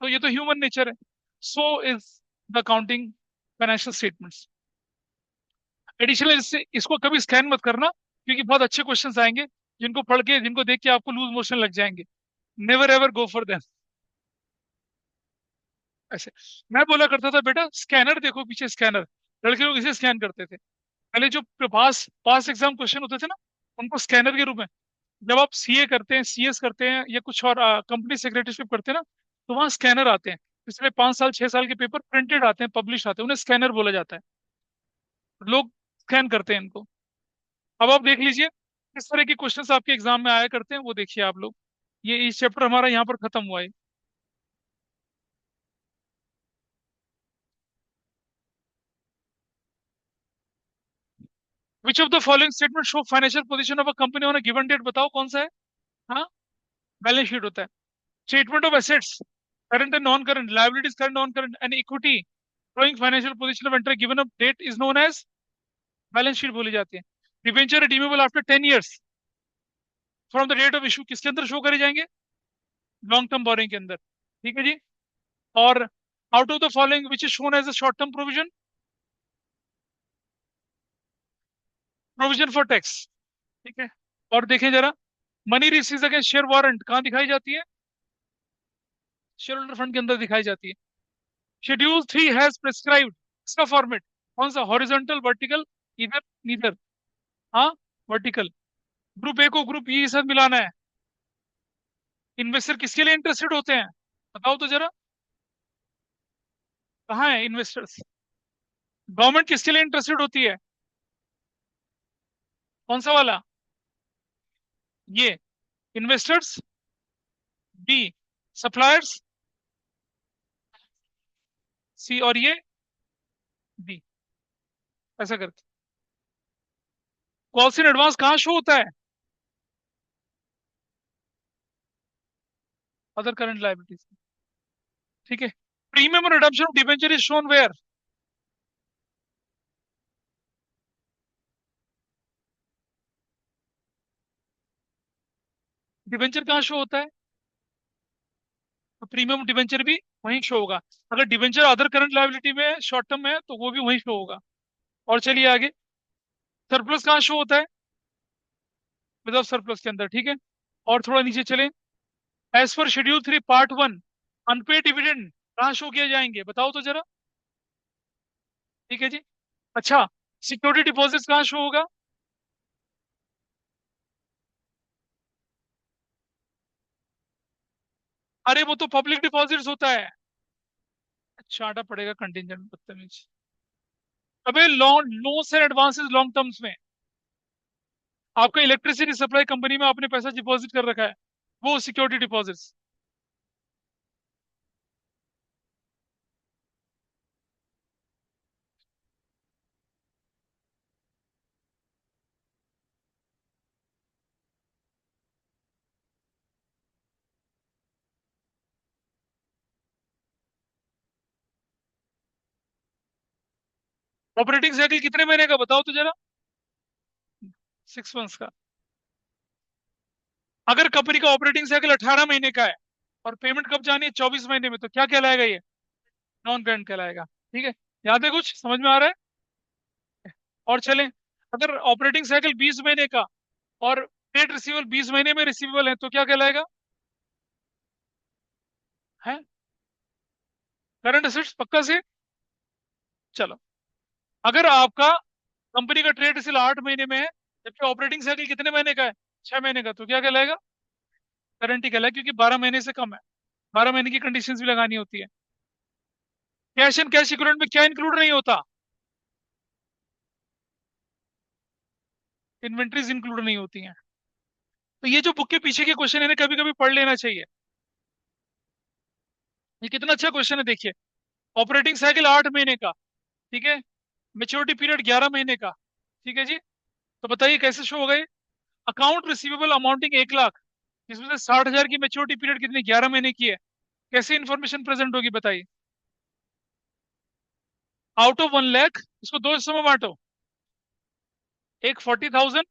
तो ये तो human nature है। So is the counting financial statements. Additional, इससे इसको कभी scan मत करना, क्योंकि बहुत अच्छे क्वेश्चंस आएंगे जिनको पढ़ के, जिनको देख के आपको लूज मोशन लग जाएंगे। Never ever go for them. ऐसे मैं बोला करता था बेटा स्कैनर देखो पीछे, स्कैनर। लड़के लोग इसे स्कैन करते थे पहले, जो पास पास एग्जाम क्वेश्चन होते थे ना, उनको स्कैनर के रूप में। जब आप सीए करते हैं, सीएस करते हैं, या कुछ और कंपनी सेक्रेटरीशिप करते हैं ना, तो वहाँ स्कैनर आते हैं। पिछले 5 साल 6 साल के पेपर प्रिंटेड आते हैं, पब्लिश आते हैं, उन्हें स्कैनर बोला जाता है। लोग स्कैन करते हैं इनको। अब आप देख लीजिए किस तरह के क्वेश्चंस आपके एग्जाम में आया करते हैं, वो देखिए आप लोग। ये इस चैप्टर हमारा यहाँ पर खत्म हुआ है। Which of the following statement show financial position of a company on a given date, बताओ कौन सा है? हाँ, बैलेंस शीट होता है। Statement of assets, current and non current, liabilities current non current, and equity showing financial position of entry given up date is known as balance sheet बोली जाती है। Debenture redeemable after 10 years from the date of issue, किसके अंदर show करे जाएंगे? Long term borrowing के अंदर, ठीक है जी। और out of the following which is shown as a short term provision, provision for tax, ठीक है। और देखें जरा, money receive against share warrant कहाँ दिखाई जाती है? शेयर होल्डर फंड के अंदर दिखाई जाती है। शेड्यूल 3 हैज प्रिस्क्राइब्ड, इसका फॉर्मेट कौन सा? हॉरिजॉन्टल, वर्टिकल, इधर, नीदर। हाँ, वर्टिकल। ग्रुप ए को ग्रुप ई के साथ मिलाना है। इन्वेस्टर किसके लिए इंटरेस्टेड होते हैं, बताओ तो जरा। कहाँ है इन्वेस्टर्स? गवर्नमेंट किसके लिए इंटरेस्टेड होती है? कौन सा वाला? ये इन्वेस्टर्स, बी सप्लायर्स, सी, और ये डी, ऐसा करके। कॉल्स इन एडवांस कहाँ शो होता है? अदर करंट लाइबिलिटीज, ठीक है। प्रीमियम और redemption of debenture is shown where? Debenture कहाँ शो होता है? तो प्रीमियम डिबेंचर भी वहीं शो होगा। अगर डिबेंचर अदर करंट लाइबिलिटी में शॉर्ट टर्म में है, तो वो भी वहीं शो होगा। और चलिए आगे, सरप्लस कहाँ शो होता है? विदाउट सरप्लस के अंदर, ठीक है। और थोड़ा नीचे चले, as per schedule 3 part 1, unpaid dividend कहाँ शो किए जाएंगे, बताओ तो जरा। ठीक है जी। अच्छा, सिक्योरिटी डिपॉजिट्स कहाँ शो होगा? अरे वो तो पब्लिक डिपॉजिट्स होता है। चाटा पड़ेगा कंटिजेंट, बदतमीज। अबे long loans and advances long terms में, आपका इलेक्ट्रिसिटी सप्लाई कंपनी में आपने पैसा डिपॉजिट कर रखा है, वो सिक्योरिटी डिपॉजिट्स। ऑपरेटिंग साइकिल कितने महीने का बताओ तो जरा। 6 मंथ्स का। अगर कंपनी का ऑपरेटिंग साइकिल 18 महीने का है और पेमेंट कब जानी है 24 महीने में, तो क्या कहलाएगा ये? नॉन करंट कहलाएगा। ठीक है। याद है, कुछ समझ में आ रहा है? और चलें, अगर ऑपरेटिंग साइकिल 20 महीने का और पेड रिसीवेबल 20 महीने में रिसीवेबल है, तो क्या कहलाएगा? है करंट असेट्स पक्का से। चलो, अगर आपका कंपनी का ट्रेड रिसील 8 महीने में है, जबकि ऑपरेटिंग साइकिल कितने महीने का है? 6 महीने का, तो क्या कहलाएगा? करंट ही कहलाएगा, क्योंकि 12 महीने से कम है। 12 महीने की कंडीशंस भी लगानी होती है। कैश एंड कैश इक्विवेलेंट में क्या इंक्लूड नहीं होता? इन्वेंट्रीज इंक्लूड नहीं होती हैं। तो ये जो बुक के पीछे के क्वेश्चन है ना, कभी कभी पढ़ लेना चाहिए। ये कितना अच्छा क्वेश्चन है, देखिए। ऑपरेटिंग साइकिल 8 महीने का, ठीक है। मेच्योरिटी पीरियड 11 महीने का, ठीक है जी। तो बताइए कैसे शो होगा ये? अकाउंट रिसीवेबल अमाउंटिंग 1 लाख, इसमें से 60,000 की मेच्योरिटी पीरियड कितनी, 11 महीने की है। कैसे इंफॉर्मेशन प्रेजेंट होगी बताइए? आउट ऑफ 1 लाख, इसको दो हिस्सों में बांटो। एक 40,000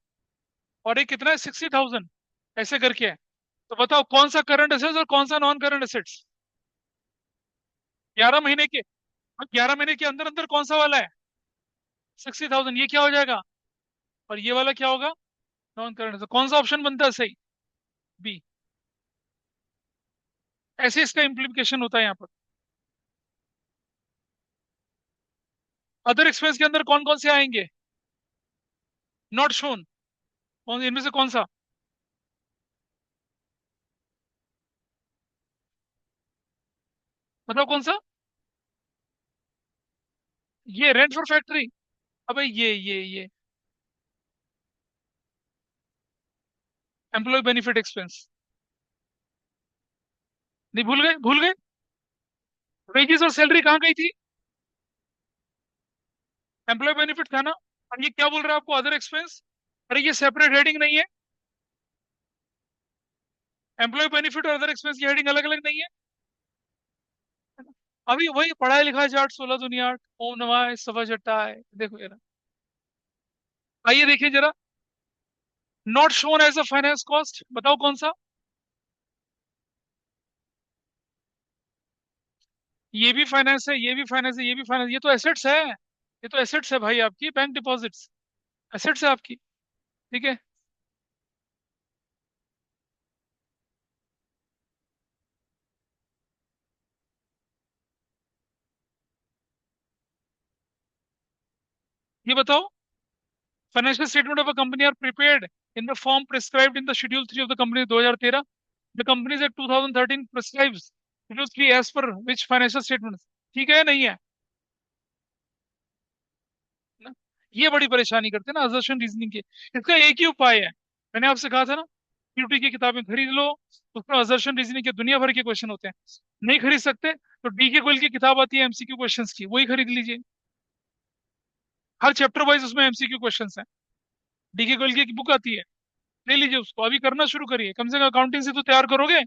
और एक कितना है, 60,000, ऐसे करके है। तो बताओ कौन सा करंट एसेट्स और कौन सा नॉन करंट एसेट्स? 11 महीने के, 11 महीने के अंदर अंदर कौन सा वाला है? 60,000, ये क्या हो जाएगा? और ये वाला क्या होगा? Non current. कौन सा ऑप्शन बनता है सही? बी। ऐसे इसका इम्प्लीकेशन होता है यहाँ पर। अदर एक्सपेंस के अंदर कौन कौन से आएंगे? Not shown. कौन इनमें से कौन सा? बताओ कौन सा? ये रेंट फॉर फैक्ट्री। अबे ये एम्प्लॉय बेनिफिट एक्सपेंस। नहीं, भूल गए, भूल गए। वेजेस और सैलरी कहाँ गई थी? एम्प्लॉय बेनिफिट था ना। और ये क्या बोल रहा है आपको, अदर एक्सपेंस? अरे ये सेपरेट हेडिंग नहीं है। एम्प्लॉय बेनिफिट और अदर एक्सपेंस की हेडिंग अलग अलग नहीं है। अभी वही पढ़ाई लिखाई चार्ट 16 दुनिया, ओम नमः सवा जट्टा है, देखो जरा। आइए देखिए जरा। Not shown as a finance cost, बताओ कौन सा? ये भी फाइनेंस है, ये भी फाइनेंस है, ये भी फाइनेंस, ये तो एसेट्स है। ये तो एसेट्स है भाई आपकी, बैंक डिपॉजिट्स एसेट्स है आपकी। ठीक है। ये बताओ, financial statement of a company are prepared in the form prescribed in the schedule 3 of the company 2013। The companies act 2013 prescribes schedule 3 as per which financial statement. ठीक है या नहीं है? ना? ये बड़ी परेशानी करते हैं ना असर्शन रीजनिंग के। इसका एक ही उपाय है, मैंने आपसे कहा था ना, क्यूटी की किताबें खरीद लो। उसमें असर्शन रीजनिंग के दुनिया भर के क्वेश्चन होते हैं। नहीं खरीद सकते तो डी के गोयल की किताब आती है एमसीक्यू क्वेश्चंस की, वही खरीद लीजिए। हर चैप्टर वाइज उसमें एमसीक्यू क्वेश्चंस हैं। डी के गोयल की एक बुक आती है, ले लीजिए उसको, अभी करना शुरू करिए, कम से कम अकाउंटिंग से तो तैयार करोगे।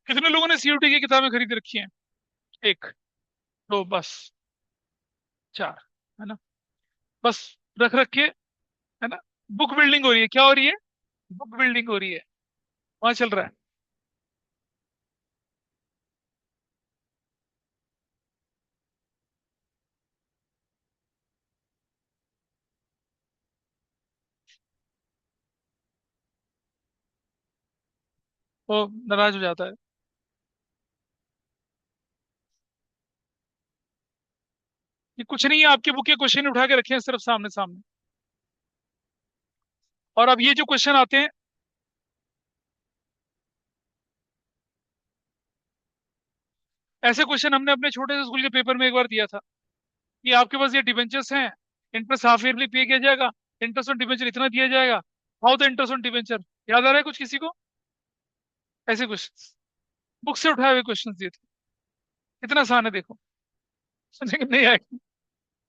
कितने लोगों ने सीयूटी की किताबें खरीद रखी हैं? एक, दो, बस, चार, है ना? बस रख रख के, है ना? बुक बिल्डिंग हो रही है, क्या हो रही है? बुक बिल्डिंग हो रही है, वहां चल रहा है। वो नाराज हो जाता है। ये कुछ नहीं है, आपकी बुक के क्वेश्चन उठा के रखे हैं सिर्फ सामने सामने। और अब ये जो क्वेश्चन आते हैं, ऐसे क्वेश्चन हमने अपने छोटे से स्कूल के पेपर में एक बार दिया था कि आपके पास ये डिबेंचर्स हैं, इंटरेस्ट हाफ ईयरली पे किया जाएगा, इंटरेस्ट ऑन डिबेंचर इतना दिया जाएगा, how the interest on debenture. याद आ रहा है कुछ किसी को? ऐसे क्वेश्चन बुक से उठाए हुए क्वेश्चन दिए थे। कितना आसान है देखो। लेकिन नहीं आएगा,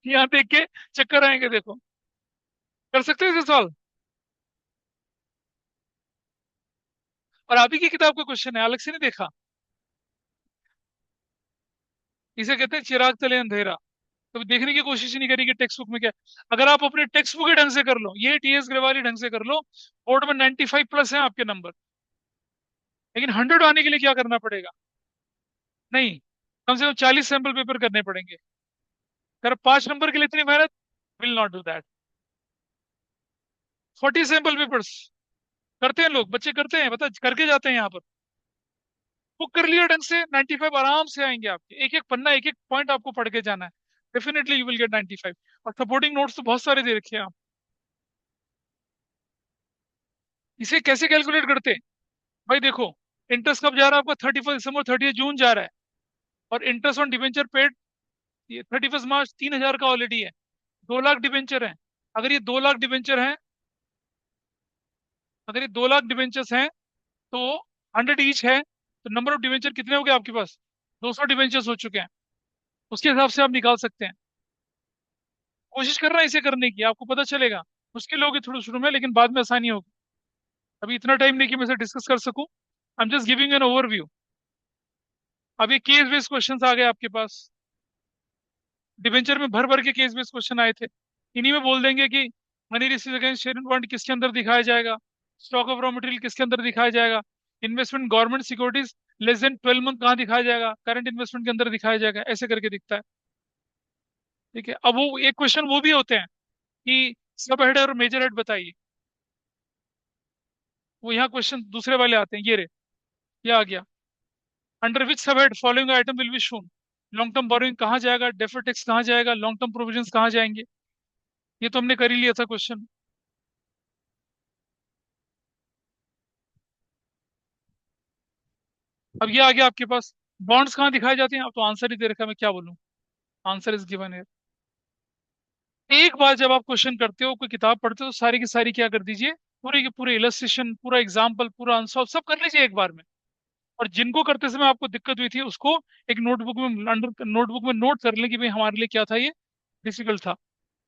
यहाँ देख के चक्कर आएंगे देखो। कर सकते हो इसे सवाल? और आप ही की किताब का क्वेश्चन है, अलग से नहीं देखा। इसे कहते हैं चिराग तले अंधेरा। कभी देखने की कोशिश ही नहीं करी कि टेक्स्ट बुक में क्या है। अगर आप अपने टेक्स्ट बुक के ढंग से कर लो, ये टीएस ग्रेवाली ढंग से कर लो, बोर्ड में 95 प्लस है आपके नंबर। लेकिन 100 आने के लिए क्या करना पड़ेगा? नहीं, कम से कम 40 सैंपल पेपर करने पड़ेंगे। अगर 5 नंबर के लिए इतनी मेहनत, will not do that. 40 sample papers करते हैं लोग, बच्चे करते हैं, बता करके जाते हैं यहाँ पर। बुक कर लिया ढंग से, 95 आराम से आएंगे आपके। एक एक पन्ना, एक एक पॉइंट आपको पढ़ के जाना है। Definitely you will gate 95। और सपोर्टिंग नोट्स तो बहुत सारे दे रखे हैं आप। इसे कैसे कैलकुलेट करते हैं? भाई देखो, इंटरेस्ट कब जा रहा है आपका? 31 दिसंबर, 30 जून जा रहा है। और इंटरेस्ट ऑन डिवेंचर पेड, ये 31 मार्च, 3,000 का ऑलरेडी है। 2 लाख डिवेंचर है। अगर ये 2 लाख डिवेंचर हैं, अगर ये 2 लाख डिवेंचर्स हैं, तो 100 ईच है, तो नंबर ऑफ डिवेंचर कितने हो गए आपके पास? 200 डिवेंचर्स हो चुके हैं। उसके हिसाब से आप निकाल सकते हैं। कोशिश कर रहे हैं इसे करने की, आपको पता चलेगा। मुश्किल होगी थोड़ी शुरू में, लेकिन बाद में आसानी होगी। अभी इतना टाइम नहीं कि मैं इसे डिस्कस कर सकूं। I am just giving an overview. अब ये केस बेस्ड क्वेश्चंस आ गए आपके पास। डिवेंचर में भर भर के केस बेस्ड क्वेश्चन आए थे। इन्हीं में बोल देंगे कि money receive against share bond किसके अंदर दिखाया जाएगा, स्टॉक ऑफ रॉ मटेरियल किसके अंदर दिखाया जाएगा, investment government securities less than 12 month कहाँ दिखाया जाएगा, करंट इन्वेस्टमेंट के अंदर दिखाया जाएगा, ऐसे करके दिखता है। ठीक है, अब वो एक क्वेश्चन वो भी होते हैं कि सब हेड और मेजर हेड बताइए। वो यहाँ क्वेश्चन दूसरे वाले आते हैं, ये आ गया। अंडर विच सब head following item will be shown. Long term borrowing कहाँ जाएगा, डेफर्ड टैक्स कहाँ जाएगा, लॉन्ग टर्म प्रोविजंस कहाँ जाएंगे। ये तो हमने कर ही लिया था क्वेश्चन। अब ये आ गया आपके पास, बॉन्ड्स कहाँ दिखाए जाते हैं। अब तो आंसर ही दे रखा है, मैं क्या बोलूं। आंसर इज गिवन है। एक बार जब आप क्वेश्चन करते हो, कोई किताब पढ़ते हो, तो सारी की सारी क्या कर दीजिए, पूरे के पूरे इलस्ट्रेशन, पूरा एग्जाम्पल, पूरा आंसर सब कर लीजिए एक बार में। और जिनको करते समय आपको दिक्कत हुई थी, उसको एक नोटबुक में, अंडर नोटबुक में नोट कर लें कि भाई हमारे लिए क्या था ये, डिफिकल्ट था।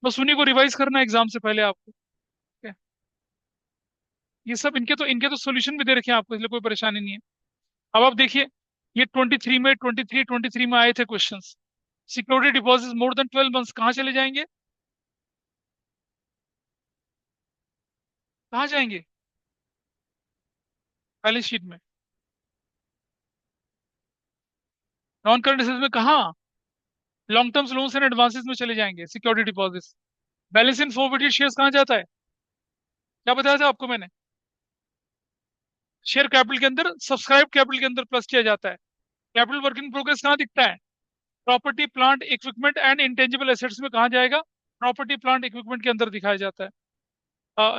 बस उन्हीं को रिवाइज करना एग्जाम से पहले आपको। ठीक है? ये सब इनके तो सोल्यूशन भी दे रखे हैं आपको, इसलिए कोई परेशानी नहीं है। अब आप देखिए, ये 23 में आए थे question. Security deposit more than 12 months कहाँ चले जाएंगे? कहाँ जाएंगे? बैलेंस शीट में। नॉन करंट एसेट्स में कहाँ? Long term loans and advances में चले जाएंगे सिक्योरिटी डिपॉजिट्स। बैलेंस इन फॉरवर्डेड शेयर्स कहाँ जाता है? क्या बताया था आपको मैंने? शेयर कैपिटल के अंदर, सब्सक्राइब कैपिटल के अंदर प्लस किया जाता है। कैपिटल वर्क इन प्रोग्रेस कहाँ दिखता है? Property plant equipment and intangible assets में कहाँ जाएगा? प्रॉपर्टी प्लांट इक्विपमेंट के अंदर दिखाया जाता है।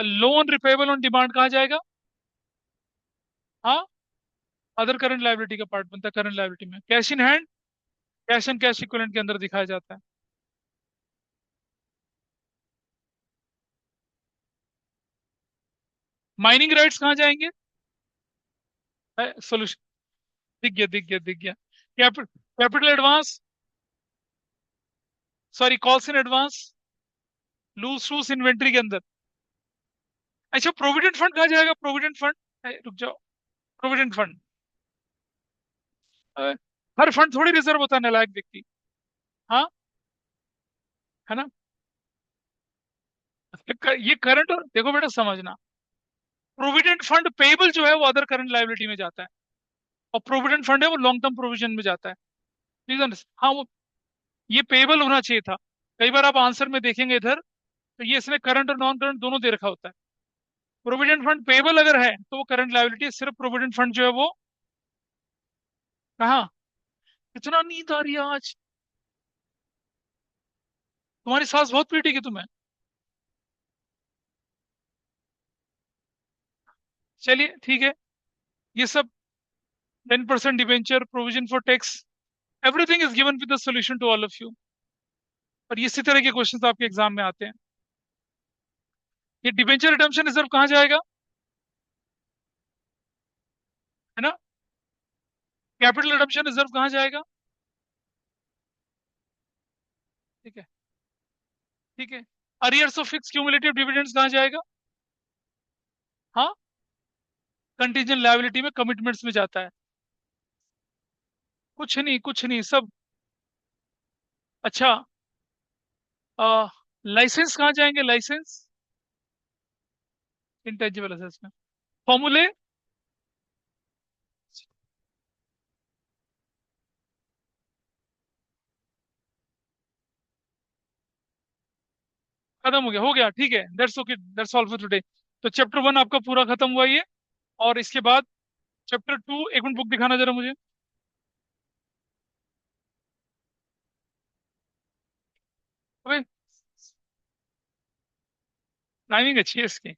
लोन रिपेबल ऑन डिमांड कहाँ जाएगा? हाँ, अदर करंट लाइबिलिटी का पार्ट बनता है। करंट लाइबिलिटी में cash in hand, cash and cash equivalent के अंदर दिखाया जाता है। माइनिंग राइट्स कहाँ जाएंगे? सोल्यूशन दिख गया, दिख गया, दिख गया। Capital advance, sorry calls in advance, loose शूज इन्वेंट्री के अंदर। अच्छा, प्रोविडेंट फंड कहाँ जाएगा? प्रोविडेंट फंड, रुक जाओ। प्रोविडेंट फंड, हर फंड थोड़ी रिजर्व होता है नालायक व्यक्ति। हाँ, है ना? ये करंट, और देखो बेटा समझना, प्रोविडेंट फंड पेबल जो है वो अदर करंट लाइबिलिटी में जाता है, और प्रोविडेंट फंड है वो लॉन्ग टर्म प्रोविजन में जाता है। रीजन, हाँ वो, ये पेबल होना चाहिए था। कई बार आप आंसर में देखेंगे इधर, तो ये इसमें करंट और नॉन करंट दोनों दे रखा होता है। प्रोविडेंट फंड पेबल अगर है तो वो करंट लाइबिलिटी है, सिर्फ प्रोविडेंट फंड जो है वो कहाँ। इतना नींद आ रही है आज, तुम्हारी सांस बहुत पीटेगी तुम्हें। चलिए ठीक है, ये सब 10% debenture, provision for tax, everything is given with the solution to all of you. और इसी तरह के क्वेश्चंस आपके एग्जाम में आते हैं। ये डिबेंचर रिडम्पशन रिजर्व कहाँ जाएगा? है ना? कैपिटल रिडम्पशन रिजर्व कहाँ जाएगा? ठीक है। ठीक है। Arrears of fix cumulative dividends कहाँ जाएगा? हाँ, कंटीजेंट लायबिलिटी में, कमिटमेंट्स में जाता है। कुछ नहीं, कुछ नहीं, सब। अच्छा, लाइसेंस कहाँ जाएंगे? लाइसेंस, इंटेंजिबल असेट्स में। फॉर्मूले, खत्म हो गया, ठीक है। That's okay, that's all for today. तो चैप्टर 1 आपका पूरा खत्म हुआ ये। और इसके बाद चैप्टर 2, एक मिनट बुक दिखाना जरा मुझे। अबे, टाइमिंग अच्छी है इसकी।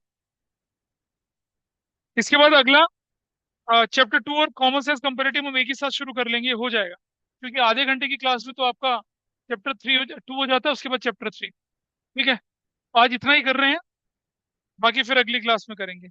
इसके बाद अगला चैप्टर 2 और कॉमन सेंस कंपैरेटिव हम एक ही साथ शुरू कर लेंगे, हो जाएगा। क्योंकि आधे घंटे की क्लास में तो आपका चैप्टर 2 हो जाता है, उसके बाद चैप्टर 3। ठीक है, आज इतना ही कर रहे हैं, बाकी फिर अगली क्लास में करेंगे।